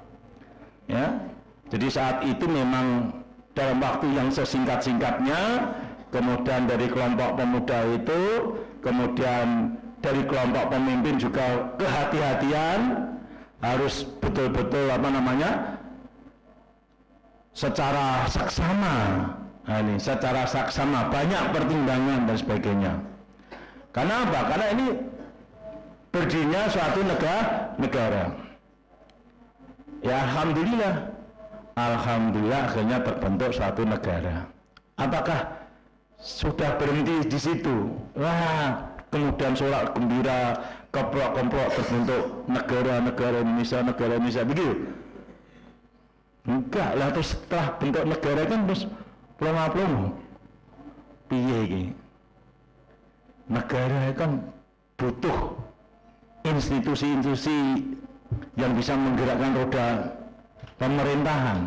Ya, jadi saat itu memang dalam waktu yang sesingkat-singkatnya, kemudian dari kelompok pemuda itu, kemudian dari kelompok pemimpin juga kehati-hatian, harus betul-betul secara saksama. Nah, ini secara saksama, banyak pertimbangan dan sebagainya. Karena apa? Karena ini berdirinya suatu negara. Ya Alhamdulillah akhirnya terbentuk suatu negara. Apakah sudah berhenti di situ? Wah, kemudian sorak gembira, keprok-keprok terbentuk negara Indonesia begitu? Enggak lah, terus setelah bentuk negara kan terus plong-plong. Piye iki? Negara kan butuh institusi-institusi yang bisa menggerakkan roda pemerintahan,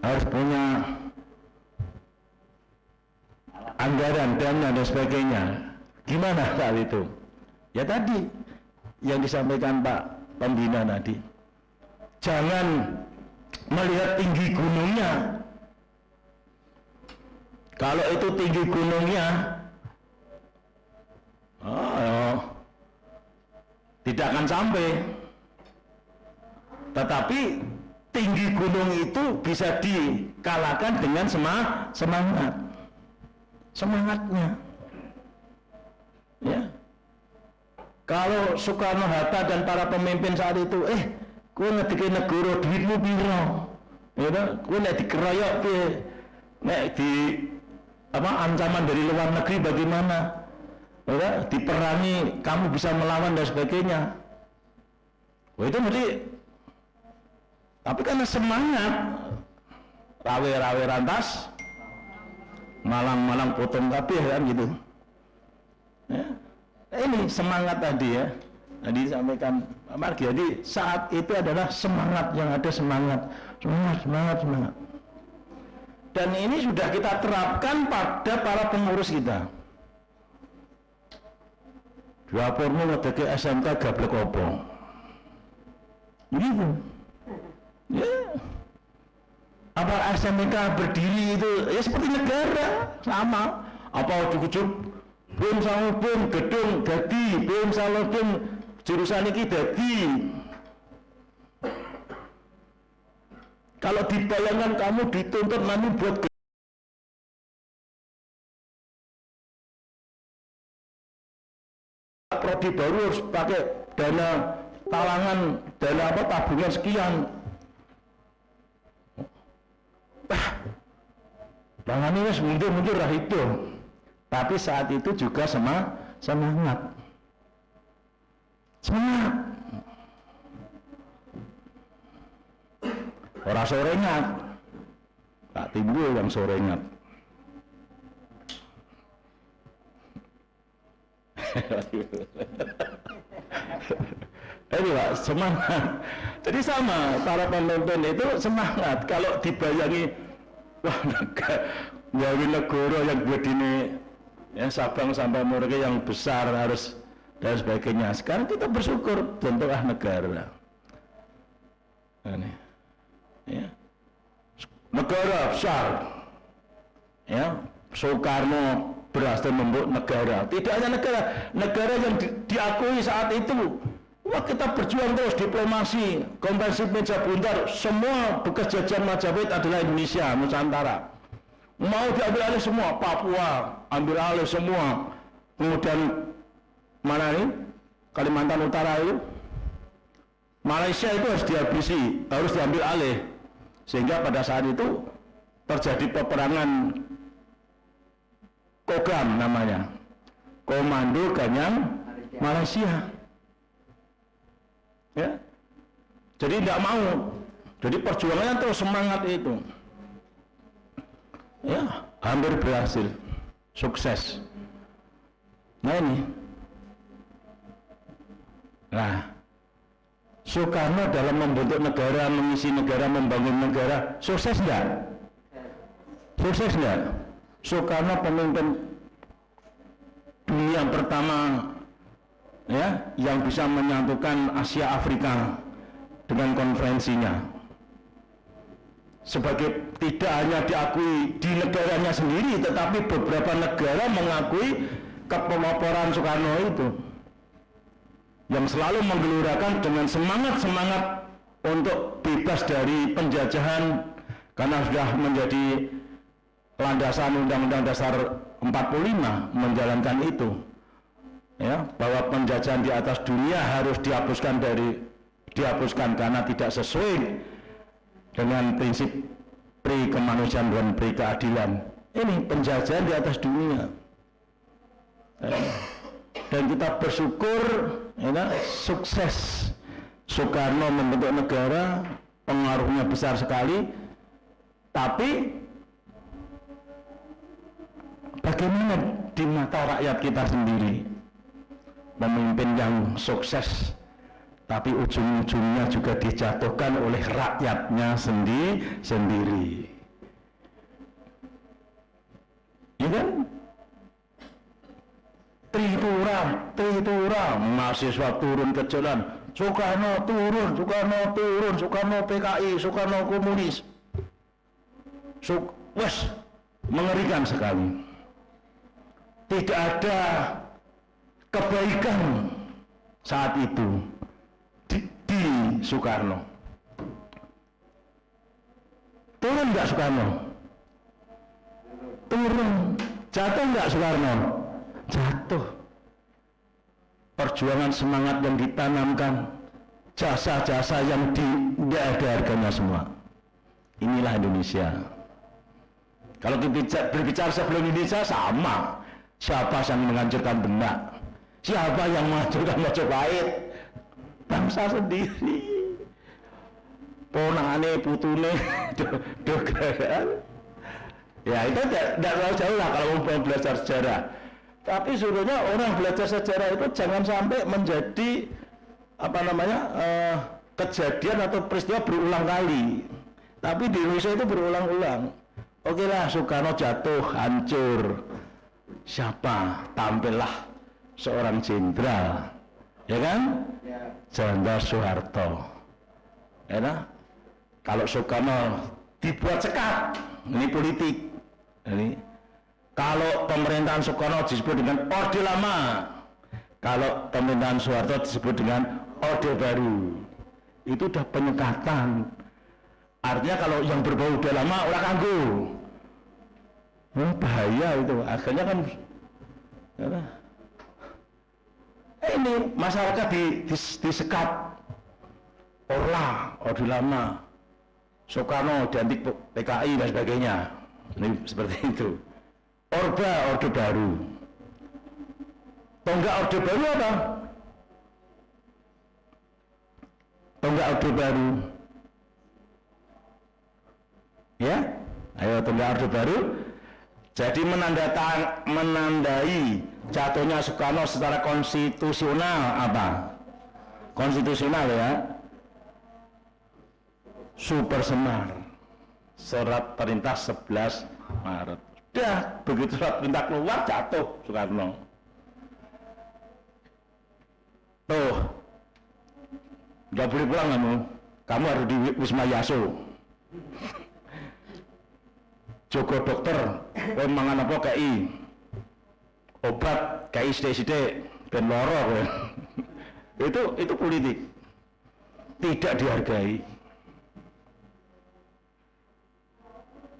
harus punya anggaran, dana dan sebagainya. Gimana saat itu? Ya tadi yang disampaikan Pak Pembina tadi, jangan melihat tinggi gunungnya. Kalau itu tinggi gunungnya, tidak akan sampai. Tetapi tinggi gunung itu bisa dikalahkan dengan semangatnya. Ya. Kalau Soekarno-Hatta dan para pemimpin saat itu, kowe ngedeke negara duitmu piro? Ya, kowe nek dikeroyok piye? Nek di ancaman dari luar negeri bagaimana? Ya, diperangi, kamu bisa melawan dan sebagainya. Wah, itu berarti, tapi karena semangat, rawe-rawe rantas, malang-malang potong kabeh kan gitu. Ya, ini semangat tadi ya, tadi disampaikan Pak Margi. Jadi saat itu adalah semangat, yang ada semangat. Dan ini sudah kita terapkan pada para pengurus kita. Lapormu ngedeke SMK gablek opo? Gitu. Ya. Apa SMK berdiri itu ya seperti negara sama. Apa ujuk-ujuk belum salubun gedung dadi, belum salubun jurusan iki dadi. Kalau dibayangkan kamu dituntut nanti buat prodi baru harus pakai dana talangan, dana apa tabungan sekian. Tangan ini mundur-mundur lah itu. Tapi saat itu juga semangat. Orang sorengat, tak timbul yang sorengat. Ini Pak, semangat. Jadi sama, para penonton itu semangat. Kalau dibayangi, wah negara yang buat ini, ya Sabang sampai Merauke yang besar harus dan sebagainya. Sekarang kita bersyukur bentuklah negara. Ini, ya. Negara besar, ya Soekarno berhasil membentuk negara. Tidak hanya negara yang diakui saat itu. Wah, kita berjuang terus diplomasi, komprehensif meja bundar, semua bekas jajahan Majapahit adalah Indonesia, Nusantara. Mau diambil alih semua, Papua ambil alih semua. Kemudian mana ini? Kalimantan Utara itu, Malaysia itu harus dihabisi, harus diambil alih. Sehingga pada saat itu terjadi peperangan Kogam namanya, Komando Ganyang Malaysia. Ya, jadi tidak mau. Jadi perjuangannya terus semangat itu. Ya, hampir berhasil, sukses. Nah ini. Nah, Soekarno dalam membentuk negara, mengisi negara, membangun negara, sukses enggak? Sukses enggak? Soekarno pemimpin dunia pertama, ya, yang bisa menyatukan Asia Afrika dengan konferensinya. Sebagai tidak hanya diakui di negaranya sendiri, tetapi beberapa negara mengakui kepeloporian Soekarno itu, yang selalu menggelurakan dengan semangat untuk bebas dari penjajahan, karena sudah menjadi landasan Undang-Undang Dasar 45 menjalankan itu, ya, bahwa penjajahan di atas dunia harus dihapuskan karena tidak sesuai dengan prinsip pri kemanusiaan dan pri keadilan. Ini penjajahan di atas dunia, dan kita bersyukur, ya, sukses Soekarno membentuk negara, pengaruhnya besar sekali. Tapi bagaimana di mata rakyat kita sendiri? Pemimpin yang sukses, tapi ujung-ujungnya juga dijatuhkan oleh rakyatnya sendiri. Ya kan? Tritura, mahasiswa turun ke jalan, Soekarno turun, Soekarno PKI, Soekarno komunis. Wes, mengerikan sekali. Tidak ada kebaikan saat itu di Soekarno. Turun nggak Soekarno? Turun. Jatuh nggak Soekarno? Jatuh. Perjuangan semangat yang ditanamkan, jasa-jasa yang tidak ada harganya semua. Inilah Indonesia. Kalau kita berbicara sebelum Indonesia sama. Siapa yang menghancurkan Demak? Siapa yang menghancurkan Majapahit? Bangsa sendiri. Ponakane putune dogeran. Ya itu tidak terlalu jauh lah kalau mau belajar sejarah. Tapi suruhnya orang belajar sejarah itu jangan sampai menjadi kejadian atau peristiwa berulang kali. Tapi di Indonesia itu berulang-ulang. Oke lah, Soekarno jatuh, hancur. Siapa? Tampillah seorang jenderal, ya kan? Jenderal Soeharto. Ya kan? Kalau Soekarno dibuat sekat, ini politik. Ini. Kalau pemerintahan Soekarno disebut dengan Orde Lama, kalau pemerintahan Soeharto disebut dengan Orde Baru. Itu udah penyekatan. Artinya kalau yang berbau udah lama ora kanggo. Bahaya itu. Akhirnya kan apa? Ini masyarakat disekat. Orla, Orde Lama, Soekarno, diantik PKI dan sebagainya. Ini seperti itu. Orde Baru. Tonggak Orde Baru apa? Tonggak Orde Baru. Ya, ayo tonggak Orde Baru. Jadi menandai jatuhnya Soekarno secara konstitusional apa? Konstitusional ya. Super Semar. Surat perintah 11 Maret. Udah, begitu surat perintah keluar jatuh Soekarno. Tuh, nggak boleh pulang kamu harus di Wisma Yaso. Joko dokter, mangan apa KI, obat KI sidik-sidik, ben loro. Itu politik, tidak dihargai.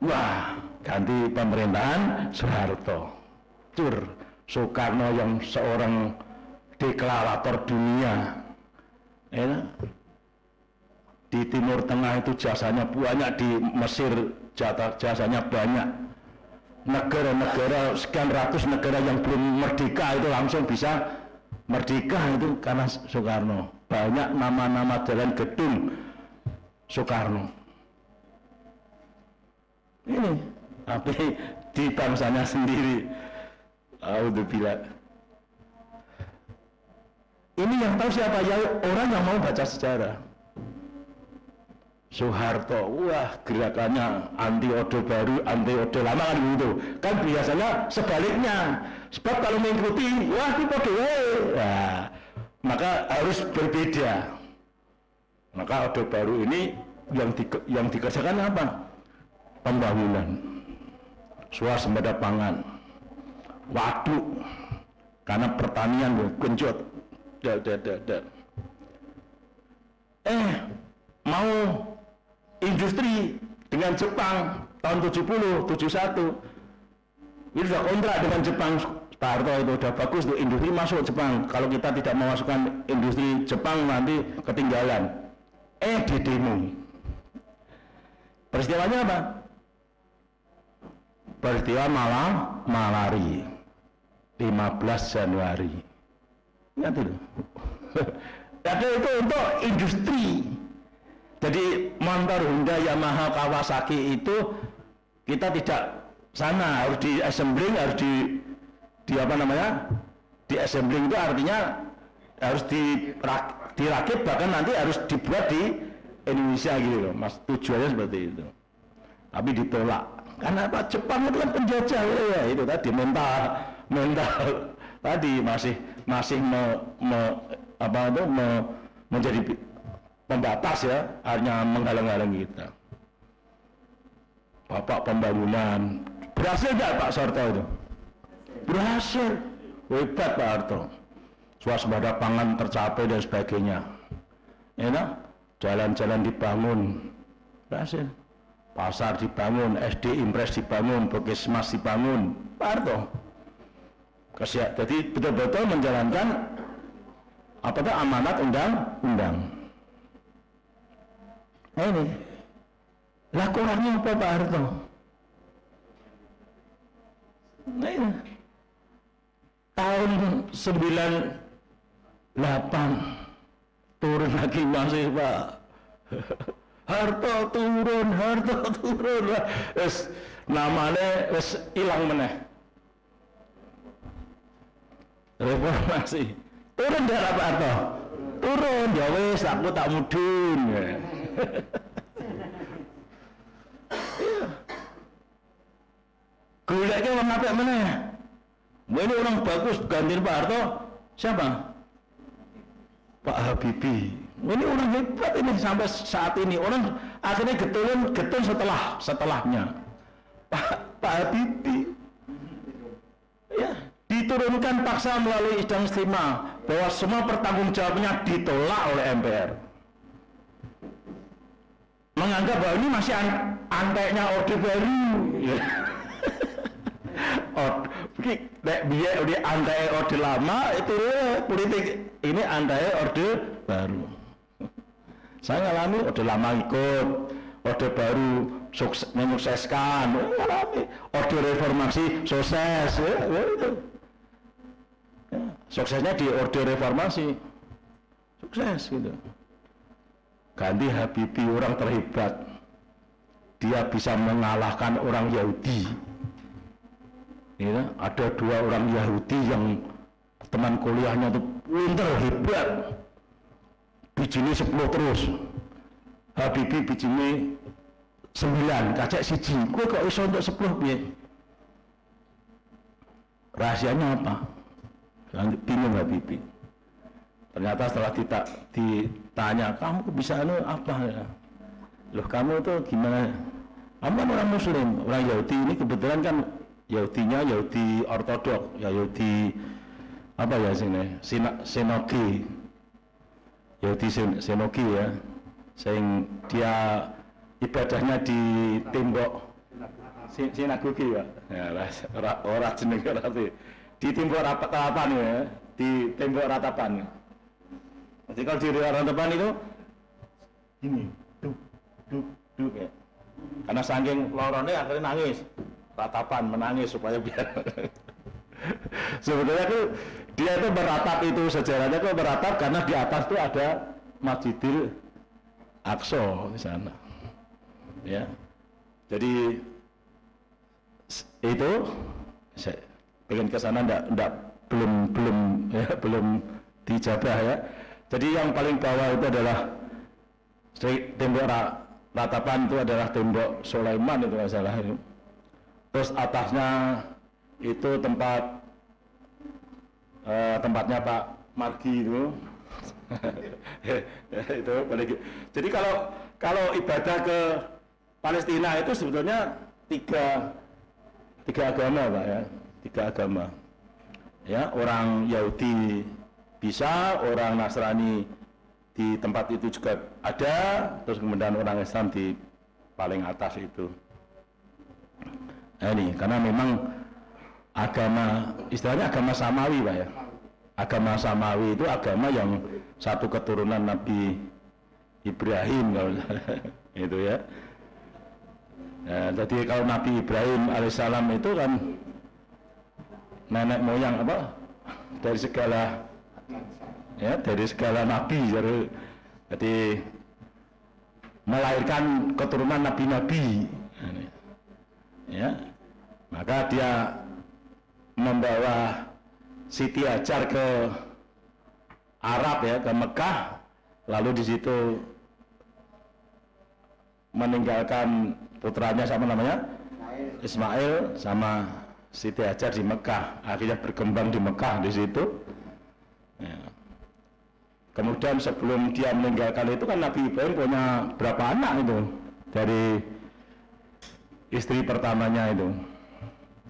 Wah, ganti pemerintahan Soeharto. Soekarno yang seorang deklarator dunia, ya. Di Timur Tengah itu jasanya banyak, di Mesir jasanya banyak. Negara-negara, sekian ratus negara yang belum merdeka itu langsung bisa merdeka itu karena Soekarno. Banyak nama-nama jalan gedung Soekarno. Ini tapi di bangsanya sendiri. Alhamdulillah. Ini yang tahu siapa? Ya orang yang mau baca sejarah. Soeharto, wah gerakannya anti Orde Baru, anti Orde Lama kan gitu. Kan biasanya sebaliknya. Sebab kalau mengikuti, wah itu kode. Nah, maka harus berbeda. Maka Orde Baru ini yang dikerjakan apa? Pembangunan, swasembada pangan, waduk, karena pertanian genjot, mau industri dengan Jepang tahun 70, 71, ini sudah kontrak dengan Jepang. Pak Harto itu sudah bagus untuk industri masuk Jepang. Kalau kita tidak memasukkan industri Jepang nanti ketinggalan. Di demo. Peristiwanya apa? Peristiwa Malari 15 Januari. Ingat itu. Jadi itu untuk industri. Jadi motor Honda, Yamaha, Kawasaki itu kita tidak sana, harus di assembling, harus di apa namanya? Di assembling itu artinya harus dirakit, bahkan nanti harus dibuat di Indonesia gitu loh. Mas, tujuannya seperti itu. Tapi ditolak. Karena apa? Jepang itu kan penjajah ya, itu tadi mental tadi masih menjadi pembatas ya, hanya menghalang-halangi kita. Bapak pembangunan berhasil nggak Pak Soeharto itu? Berhasil, hebat Pak Harto. Swasembada pangan tercapai dan sebagainya. Ya, jalan-jalan dibangun, berhasil. Pasar dibangun, SD Impres dibangun, Puskesmas dibangun, Pak Harto. Jadi betul-betul menjalankan amanat undang-undang. Nah ini, lah kurangnya apa Pak Harto? Nah ini, tahun 98 turun lagi mahasiswa. Harto turun, wes namanya wes hilang meneh. Reformasi turun dari Pak Harto, turun ya wes aku tak mudun. Goleknya orang apik meneh. Ini orang bagus gantiin Pak Harto siapa? Pak Habibie. Ini orang hebat ini sampai saat ini. Orang akhirnya getun setelahnya. Pak Habibie. Ya, diturunkan paksa melalui sidang istimewa bahwa semua pertanggungjawabannya ditolak oleh MPR. menganggap bahwa ini masih anteknya Orde Baru. Ya. Biar udah antek Orde Lama itu politik ini antek Orde Baru. Saya ngalami Orde Lama ikut, Orde Baru menyukseskan, ngalami Orde Reformasi sukses, ya itu. Ya, suksesnya di Orde Reformasi, sukses gitu. Ganti Habibie orang terhebat, dia bisa mengalahkan orang Yahudi. Ya, ada 2 orang Yahudi yang teman kuliahnya itu pinter hebat, bijine 10 terus, Habibie bijine 9, kacek siji, kowe kok iso untuk 10 piye? Rahasianya apa? Bingung Habibie. Ternyata setelah ditanya, kamu bisa apa ya? Loh kamu itu gimana? Kamu kan orang Muslim, orang Yahudi ini kebetulan kan Yahudinya Yahudi Ortodok, ya Yahudi apa ya sini? Sinogi. Yahudi Sinogi ya. Sing dia ibadahnya di tembok sinagogi ya. Ya ora jenenge berarti. Di tembok ratapan ya, di tembok ratapan. Jadi kalau di ratapan itu ini duk ya. Karena saking lorone akhirnya nangis. Ratapan menangis supaya biar sebetulnya itu dia itu beratap, itu sejarahnya itu beratap karena di atas itu ada Masjidil Aqsa di sana ya. Jadi itu saya pengen ke sana belum dijabah ya. Jadi yang paling bawah itu adalah tembok ratapan, itu adalah tembok Sulaiman itu masalah itu. Terus atasnya itu tempatnya Pak Margi itu. Itu jadi kalau ibadah ke Palestina itu sebetulnya tiga agama Pak ya, 3 agama ya, orang Yahudi bisa, orang Nasrani di tempat itu juga ada, terus kemudian orang Islam di paling atas itu. Nah, ini karena memang agama, istilahnya agama Samawi Pak ya. Agama Samawi itu agama yang satu keturunan Nabi Ibrahim kalau itu ya. Nah, jadi kalau Nabi Ibrahim alaihissalam itu kan nenek moyang apa dari segala nabi, jadi melahirkan keturunan nabi-nabi. Ya, maka dia membawa Siti Hajar ke Arab ya, ke Mekah, lalu di situ meninggalkan putranya sama namanya Ismail sama Siti Hajar di Mekah, akhirnya berkembang di Mekah di situ. Ya. Kemudian sebelum dia meninggalkan itu kan Nabi Ibrahim punya berapa anak itu dari istri pertamanya itu.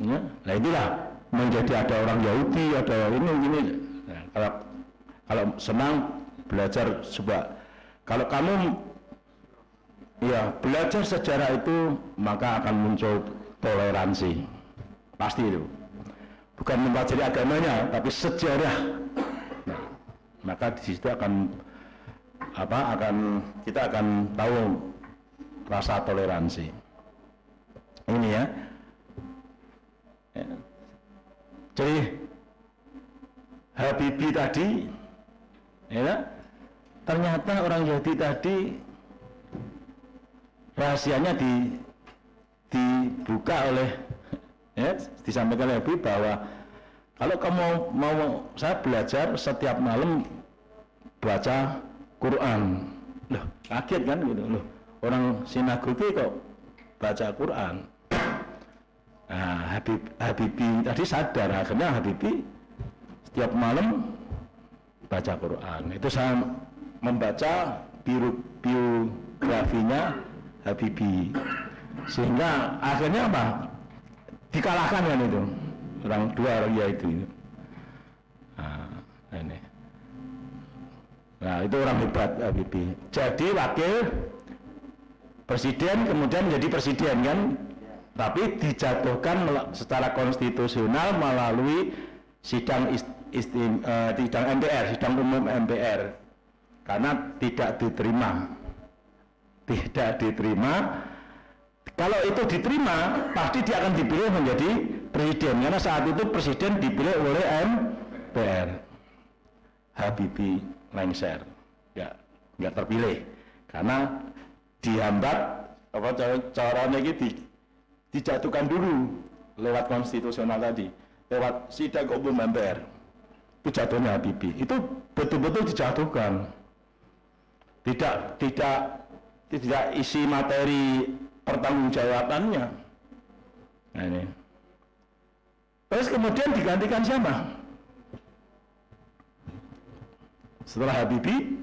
Ya, nah inilah menjadi ada orang Yahudi, ada ini. Nah, kalau senang belajar coba. Kalau kamu ya belajar sejarah itu, maka akan muncul toleransi. Pasti itu. Bukan mempelajari agamanya, tapi sejarah. Nah, maka di situ kita akan tahu rasa toleransi. Ini ya. Jadi Habibie tadi ya, ternyata orang Yahudi tadi rahasianya dibuka oleh ya, disampaikan oleh Habibie bahwa kalau kamu mau saya belajar setiap malam baca Quran. Loh, kaget kan gitu loh. Orang sinagogi kok baca Quran. Nah, Habibie tadi sadar, akhirnya Habibie setiap malam baca Quran. Itu saya membaca biografinya Habibie, sehingga akhirnya apa? Dikalahkan kan itu dua orang Yahudi itu. Nah, ini. Nah, itu orang hebat Habibie. Jadi wakil presiden kemudian menjadi presiden kan, tapi dijatuhkan secara konstitusional melalui sidang sidang MPR, sidang umum MPR, karena tidak diterima. Kalau itu diterima, pasti dia akan dipilih menjadi presiden, karena saat itu presiden dipilih oleh MPR. Habibie lengser, nggak terpilih, karena dihambat apa caranya gitu, dijatuhkan dulu lewat konstitusional tadi, lewat sidang umum MPR. Itu jatuhnya Habibie, itu betul-betul dijatuhkan. Tidak isi materi pertanggungjawabannya. Nah ini. Terus kemudian digantikan siapa? Setelah Habibie,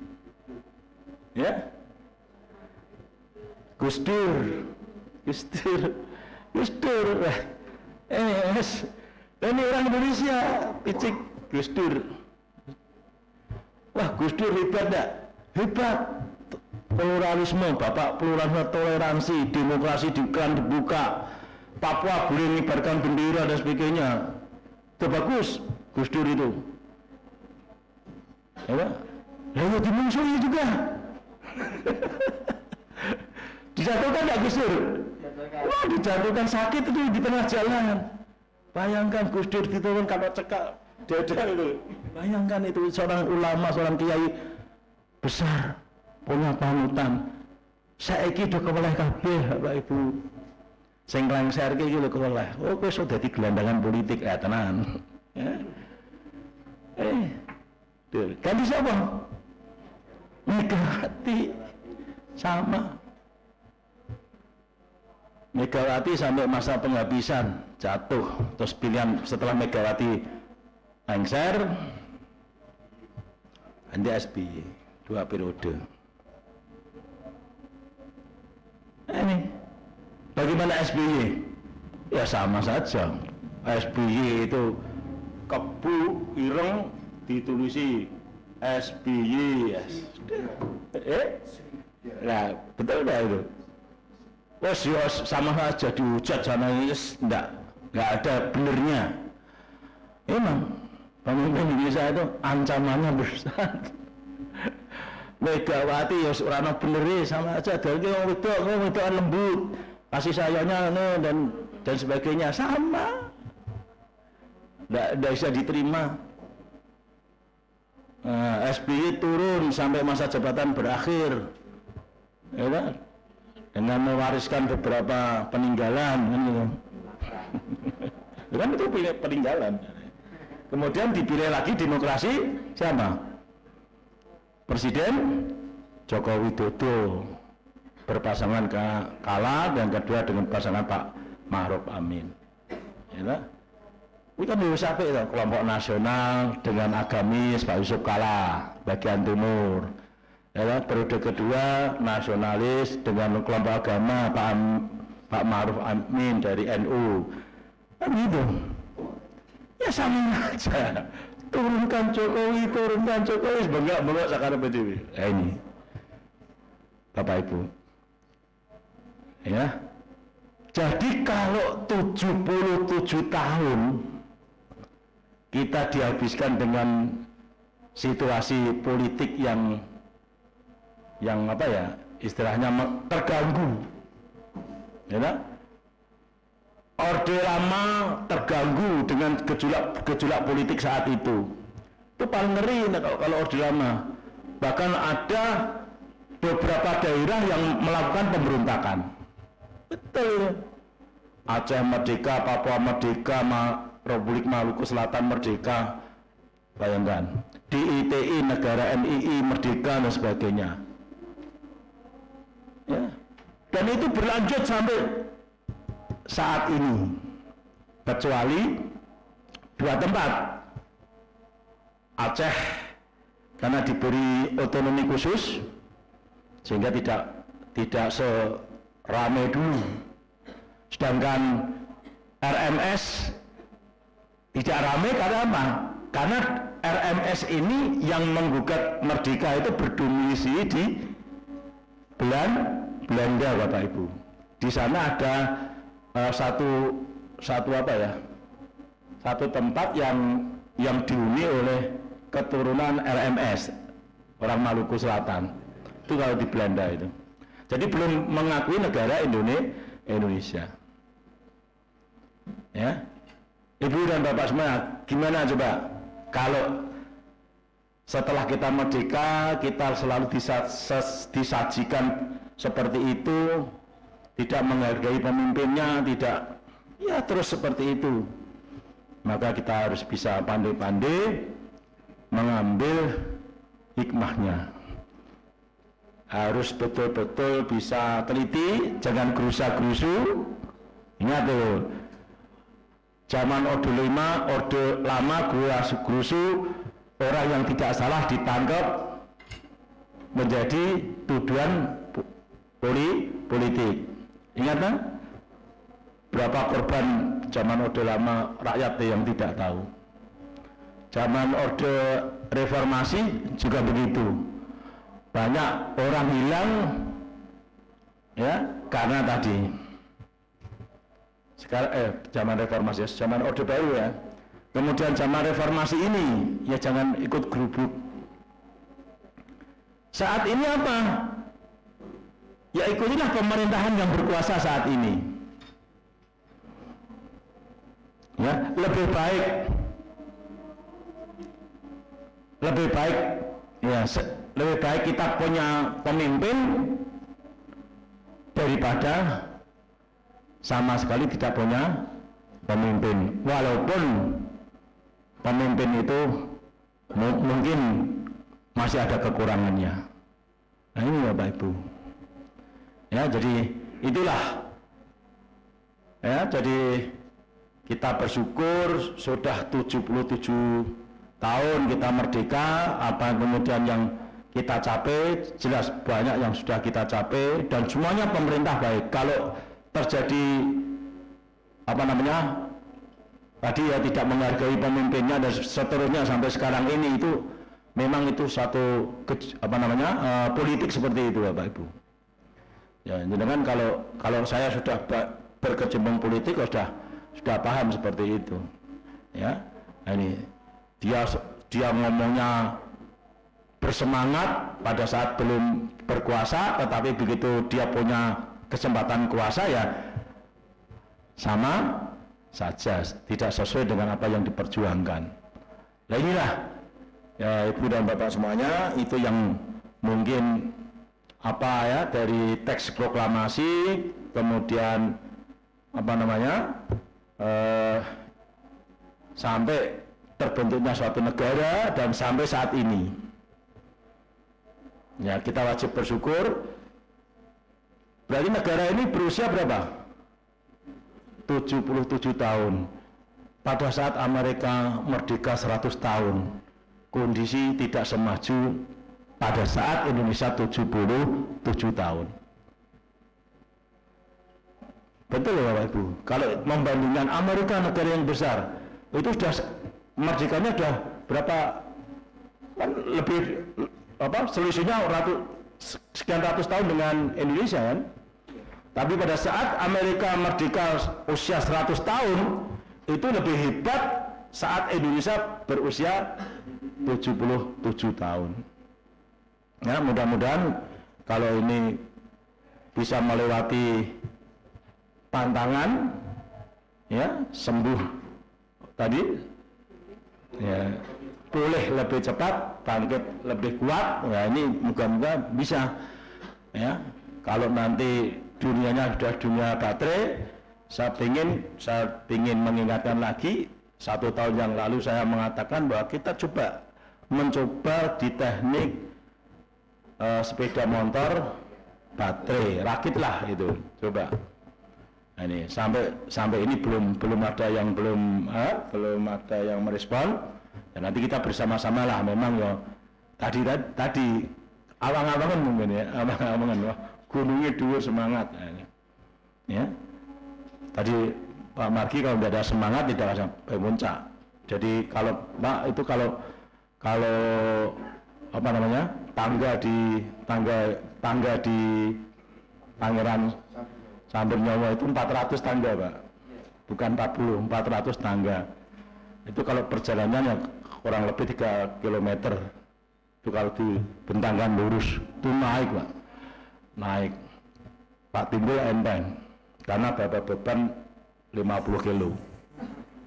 ya, Gus Dur. Ini orang Indonesia, picik Gus Dur. Wah, Gus Dur hebat enggak? Hebat. Pluralisme, bapak pluralisme, toleransi, demokrasi dibuka, Papua boleh mengibarkan bendera dan sebagainya. Itu bagus, Gus Dur itu. Ya, lalu dimusuhi juga. Dijatuhkan nggak Gus Dur? Wah, dijatuhkan, sakit itu di tengah jalan. Bayangkan Gus Dur diturun kalau cekak dada itu. Bayangkan itu seorang ulama, seorang kiai besar, punya panutan. Saiki do keweleh kabeh Bapak Ibu. Sing lengser iki lho keweleh. Oh, kowe iso dadi gelandangan politik ya tenan. Ya. Ganti siapa? Megawati. Sama. Megawati sampai masa penghabisan jatuh, terus pilihan setelah Megawati lengser, ganti SBY 2 periode. Ini bagaimana SBY? Ya sama saja. SBY itu kebu ireng ditulisi SBY. Nah, betul enggak itu? Wes sama saja dihujat sana ini, enggak ada benernya. Emang pemimpin Indonesia itu ancamannya besar. Megawati ya ora bener sama aja, dari wong wedok lembut, kasih sayangnya dan sebagainya sama. Enggak bisa diterima. SBY turun sampai masa jabatan berakhir. Ya kan? Dengan mewariskan beberapa peninggalan kan gitu. Kan itu peninggalan. Kemudian dipilih lagi demokrasi siapa? Presiden Joko Widodo berpasangan kalah, dan kedua dengan pasangan Pak Ma'ruf Amin. Ya, ini kan bisa itu kelompok nasional dengan agamis Pak Yusuf Kala bagian timur. Ya, periode kedua nasionalis dengan kelompok agama Pak Ma'ruf Amin dari NU. Kan gitu. Ya sama aja. Turunkan Jokowi, bengak sekarang PDW. Ini Bapak Ibu. Ya. Jadi kalau 77 tahun kita dihabiskan dengan situasi politik yang apa ya, istilahnya terganggu. Ya. Orde Lama terganggu dengan gejolak politik saat itu. Itu paling ngeri kalau Orde Lama. Bahkan ada beberapa daerah yang melakukan pemberontakan. Betul. Aceh merdeka, Papua merdeka, Republik Maluku Selatan merdeka. Bayangkan. Di ITI, negara NII merdeka dan sebagainya. Ya. Dan itu berlanjut sampai saat ini, kecuali 2 tempat. Aceh karena diberi otonomi khusus sehingga tidak seramai dulu. Sedangkan RMS tidak ramai karena apa? Karena RMS ini yang menggugat merdeka itu berdomisili di Belanda Bapak Ibu. Di sana ada satu apa ya? Satu tempat yang dihuni oleh keturunan RMS, orang Maluku Selatan. Itu kalau di Belanda itu. Jadi belum mengakui negara Indonesia. Ya. Ibu dan Bapak semua, gimana coba kalau setelah kita merdeka kita selalu disajikan seperti itu, tidak menghargai pemimpinnya, tidak, ya terus seperti itu. Maka kita harus bisa pandai-pandai mengambil hikmahnya. Harus betul-betul bisa teliti, jangan gerusa-gerusu. Ingat tuh, zaman Orde Lama gerusa-gerusu, orang yang tidak salah ditangkap menjadi tuduhan politik. Ingat kan? Berapa korban zaman Orde Lama rakyat yang tidak tahu. Zaman Orde Reformasi juga begitu. Banyak orang hilang ya karena tadi. Sekarang zaman Reformasi, zaman Orde Baru ya. Kemudian zaman Reformasi ini ya jangan ikut gerubuk. Saat ini apa? Ya ikutilah pemerintahan yang berkuasa saat ini. Ya, lebih baik ya lebih baik kita punya pemimpin daripada sama sekali tidak punya pemimpin, walaupun pemimpin itu mungkin masih ada kekurangannya. Nah ini Bapak Ibu ya, jadi itulah ya, jadi kita bersyukur sudah 77 tahun kita merdeka. Apa kemudian yang kita capai, jelas banyak yang sudah kita capai dan semuanya pemerintah baik. Kalau terjadi apa namanya tadi ya tidak menghargai pemimpinnya dan seterusnya sampai sekarang ini, itu memang itu satu politik seperti itu Bapak Ibu ya. Jadi kan kalau saya sudah berkecimpung politik sudah paham seperti itu ya. Nah, ini dia ngomongnya bersemangat pada saat belum berkuasa, tetapi begitu dia punya kesempatan kuasa ya sama saja, tidak sesuai dengan apa yang diperjuangkan. Nah inilah ya Ibu dan Bapak semuanya, itu yang mungkin apa ya dari teks proklamasi, kemudian apa namanya sampai terbentuknya suatu negara dan sampai saat ini ya kita wajib bersyukur. Berarti negara ini berusia berapa? 77 tahun. Pada saat Amerika merdeka 100 tahun, kondisi tidak semaju pada saat Indonesia 77 tahun. Betul ya Bapak Ibu? Kalau membandingkan Amerika, negara yang besar, itu sudah merdekanya sudah berapa? Kan lebih selisihnya sekian ratus tahun dengan Indonesia kan? Tapi pada saat Amerika merdeka usia 100 tahun, itu lebih hebat saat Indonesia berusia 77 tahun. Ya, mudah-mudahan kalau ini bisa melewati pantangan, ya sembuh tadi, ya pulih lebih cepat, bangkit lebih kuat. Ya ini moga-moga bisa. Ya kalau nanti dunianya sudah dunia baterai, saya ingin mengingatkan lagi, 1 tahun yang lalu saya mengatakan bahwa kita mencoba di teknik sepeda motor baterai, rakitlah itu, coba. Nah, ini sampai ini belum ada yang merespon. Dan nanti kita bersama-sama lah, memang ya tadi awang-awangan mungkin ya, awang-awangan gunungnya dua semangat. Ya. Tadi Pak Margi kalau tidak ada semangat tidak akan sampai puncak. Jadi kalau Pak itu kalau apa namanya tangga di Pangeran Sambil Nyawa itu 400 tangga Pak, bukan 40, 400 tangga. Itu kalau perjalanannya kurang lebih 3 km, itu kalau dibentangkan lurus itu naik Pak, naik. Pak Timbul enteng karena bawa beban 50 kilo,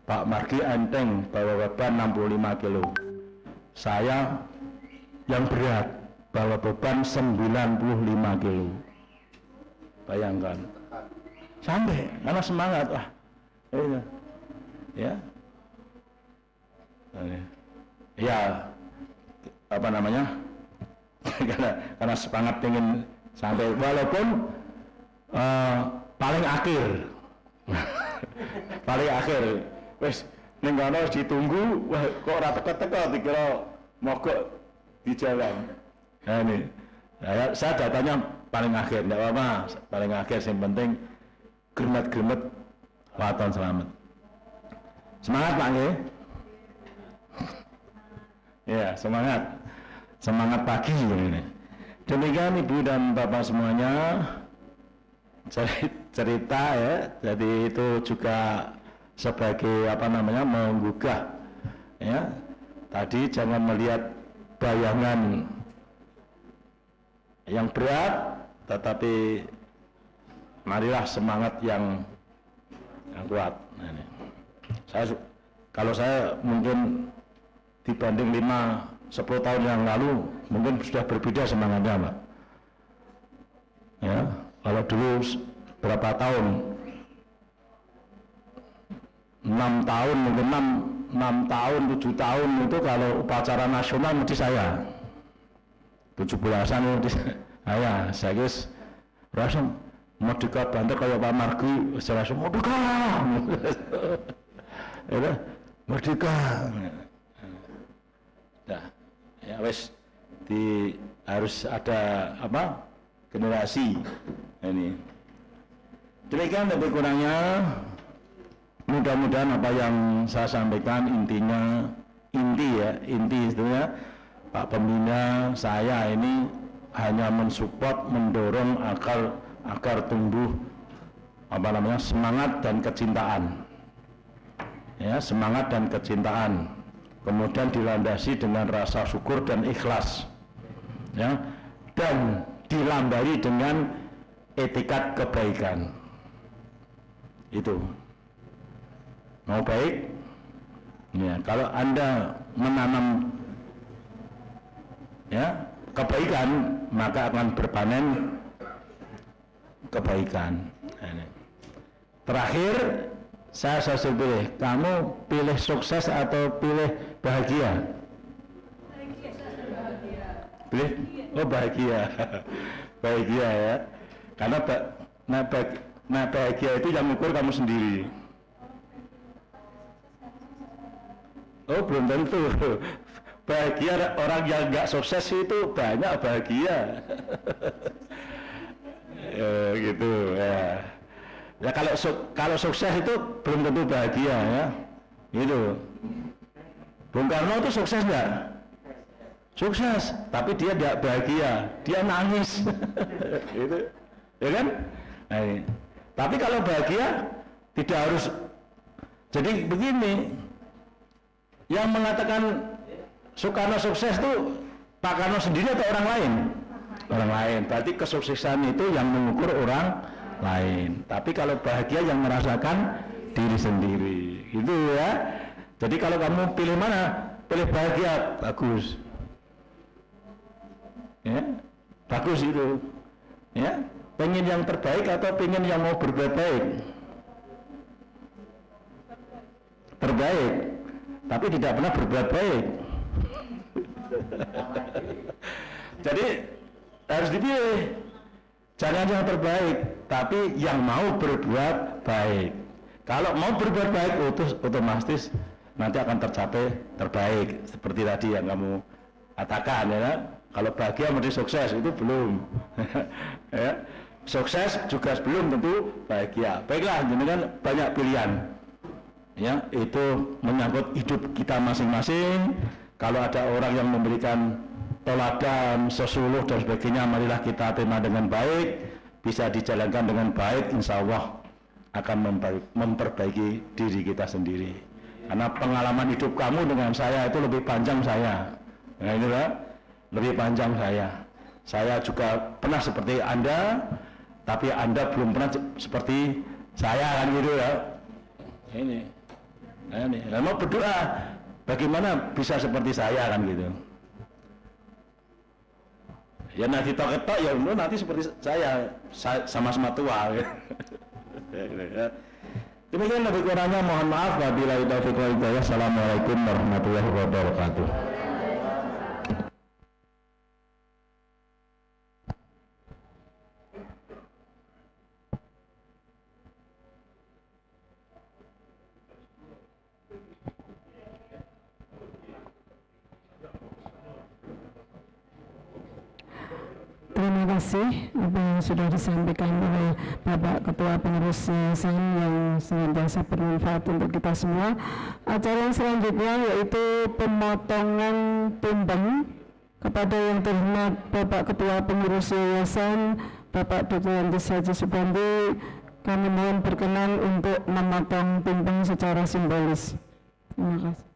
Pak Margi enteng bawa beban 65 kilo, saya yang berat bawa beban 95 kilo. Bayangkan, sampai karena semangat, wah, ya, ya, apa namanya, karena semangat ingin sampai, walaupun paling akhir, paling akhir, wes, ning kono ditunggu, wah, kok ora teko-teko, dikira mogok di jalan. Nah ini, saya datanya paling akhir, tidak apa-apa, paling akhir, yang penting gremet-gremet, waton selamat. Semangat Pak nggih? Ya, semangat pagi ini. Demikian Ibu dan Bapak semuanya, cerita ya, jadi itu juga sebagai apa namanya, menggugah ya. Tadi jangan melihat bayangan yang berat, tetapi marilah semangat yang kuat. Nah, ini. Kalau saya mungkin dibanding 5-10 tahun yang lalu mungkin sudah berbeda semangatnya Pak. Ya, kalau dulu berapa tahun, 6 tahun mungkin 6 tahun, 7 tahun itu kalau upacara nasional mesti saya 17-an itu saya guys langsung Merdeka Banten kayak Pak Margi saya langsung Merdeka ya, Merdeka nah ya wes harus ada apa generasi ini. Demikian lebih kurangnya, mudah-mudahan apa yang saya sampaikan inti istilahnya Pak Pembina saya ini hanya mensupport, mendorong agar tumbuh apa namanya, semangat dan kecintaan. Ya, semangat dan kecintaan. Kemudian dilandasi dengan rasa syukur dan ikhlas. Ya, dan dilambari dengan etikat kebaikan. Itu. Mau baik? Ya, kalau Anda menanam ya kebaikan, maka akan berpanen kebaikan. Terakhir saya pilih, kamu pilih sukses atau pilih bahagia? Pilih? Oh bahagia. Bahagia ya, karena bahagia itu yang ukur kamu sendiri. Oh belum tentu. Bahagia orang yang nggak sukses itu banyak bahagia. Gitu ya. Ya kalau sukses itu belum tentu bahagia ya. Gitu. Bung Karno itu sukses nggak? Sukses, tapi dia tidak bahagia, dia nangis. Gitu. Ya kan? Nah, ini. Tapi kalau bahagia tidak harus. Jadi begini, yang mengatakan Soekarno sukses itu Pak Karno sendiri atau orang lain? Orang lain. Berarti kesuksesan itu yang mengukur orang lain. Tapi kalau bahagia yang merasakan diri sendiri. Itu ya. Jadi kalau kamu pilih mana? Pilih bahagia, bagus. Ya, bagus itu. Ya, pengen yang terbaik atau pengen yang mau berbuat baik? Terbaik. Tapi tidak pernah berbuat baik. Jadi harus dipilih, jangan yang terbaik, tapi yang mau berbuat baik. Kalau mau berbuat baik, otomatis nanti akan tercapai terbaik. Seperti tadi yang kamu katakan ya, kalau bahagia mesti sukses, itu belum. Ya. Sukses juga belum tentu bahagia. Baiklah, jadi kan banyak pilihan. Ya, itu menyangkut hidup kita masing-masing. Kalau ada orang yang memberikan teladan, sesuluh dan sebagainya, marilah kita terima dengan baik. bisa dijalankan dengan baik, insya Allah akan memperbaiki diri kita sendiri. Karena pengalaman hidup kamu dengan saya itu lebih panjang saya. Nah itu kan, lebih panjang saya. Saya juga pernah seperti Anda, tapi Anda belum pernah seperti saya kan gitu ya. Ini, mau berdoa, bagaimana bisa seperti saya kan gitu. Ya nanti tok-tok ya nanti seperti saya sama-sama tua. Demikian lebih kurangnya mohon maaf. Wabillahi taufiq wal hidayah. Assalamualaikum warahmatullahi wabarakatuh. Terima kasih apa yang sudah disampaikan oleh Bapak Ketua Pengurus Yayasan yang senantiasa bermanfaat untuk kita semua. Acara yang selanjutnya yaitu pemotongan tumpeng kepada yang terhormat Bapak Ketua Pengurus Yayasan Bapak Dr. Andes Haji Subandi. Kami mohon berkenan untuk memotong tumpeng secara simbolis. Terima kasih.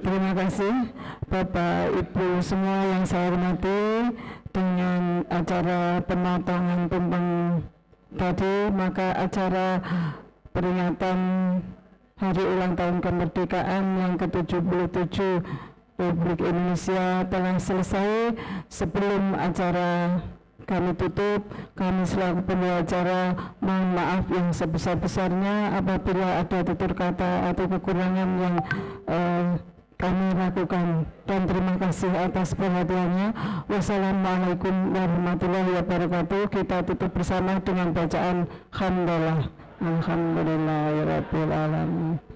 Terima kasih Bapak Ibu semua yang saya hormati. Dengan acara pemotongan tumpeng tadi, maka acara peringatan Hari Ulang Tahun Kemerdekaan yang ke-77 Republik Indonesia telah selesai. Sebelum acara kami tutup, kami selaku pembawa acara mohon maaf yang sebesar-besarnya apabila ada tutur kata atau kekurangan yang kami lakukan, dan terima kasih atas perhatiannya. Wassalamualaikum warahmatullahi wabarakatuh. Kita tutup bersama dengan bacaan hamdalah. Alhamdulillahirabbil alamin.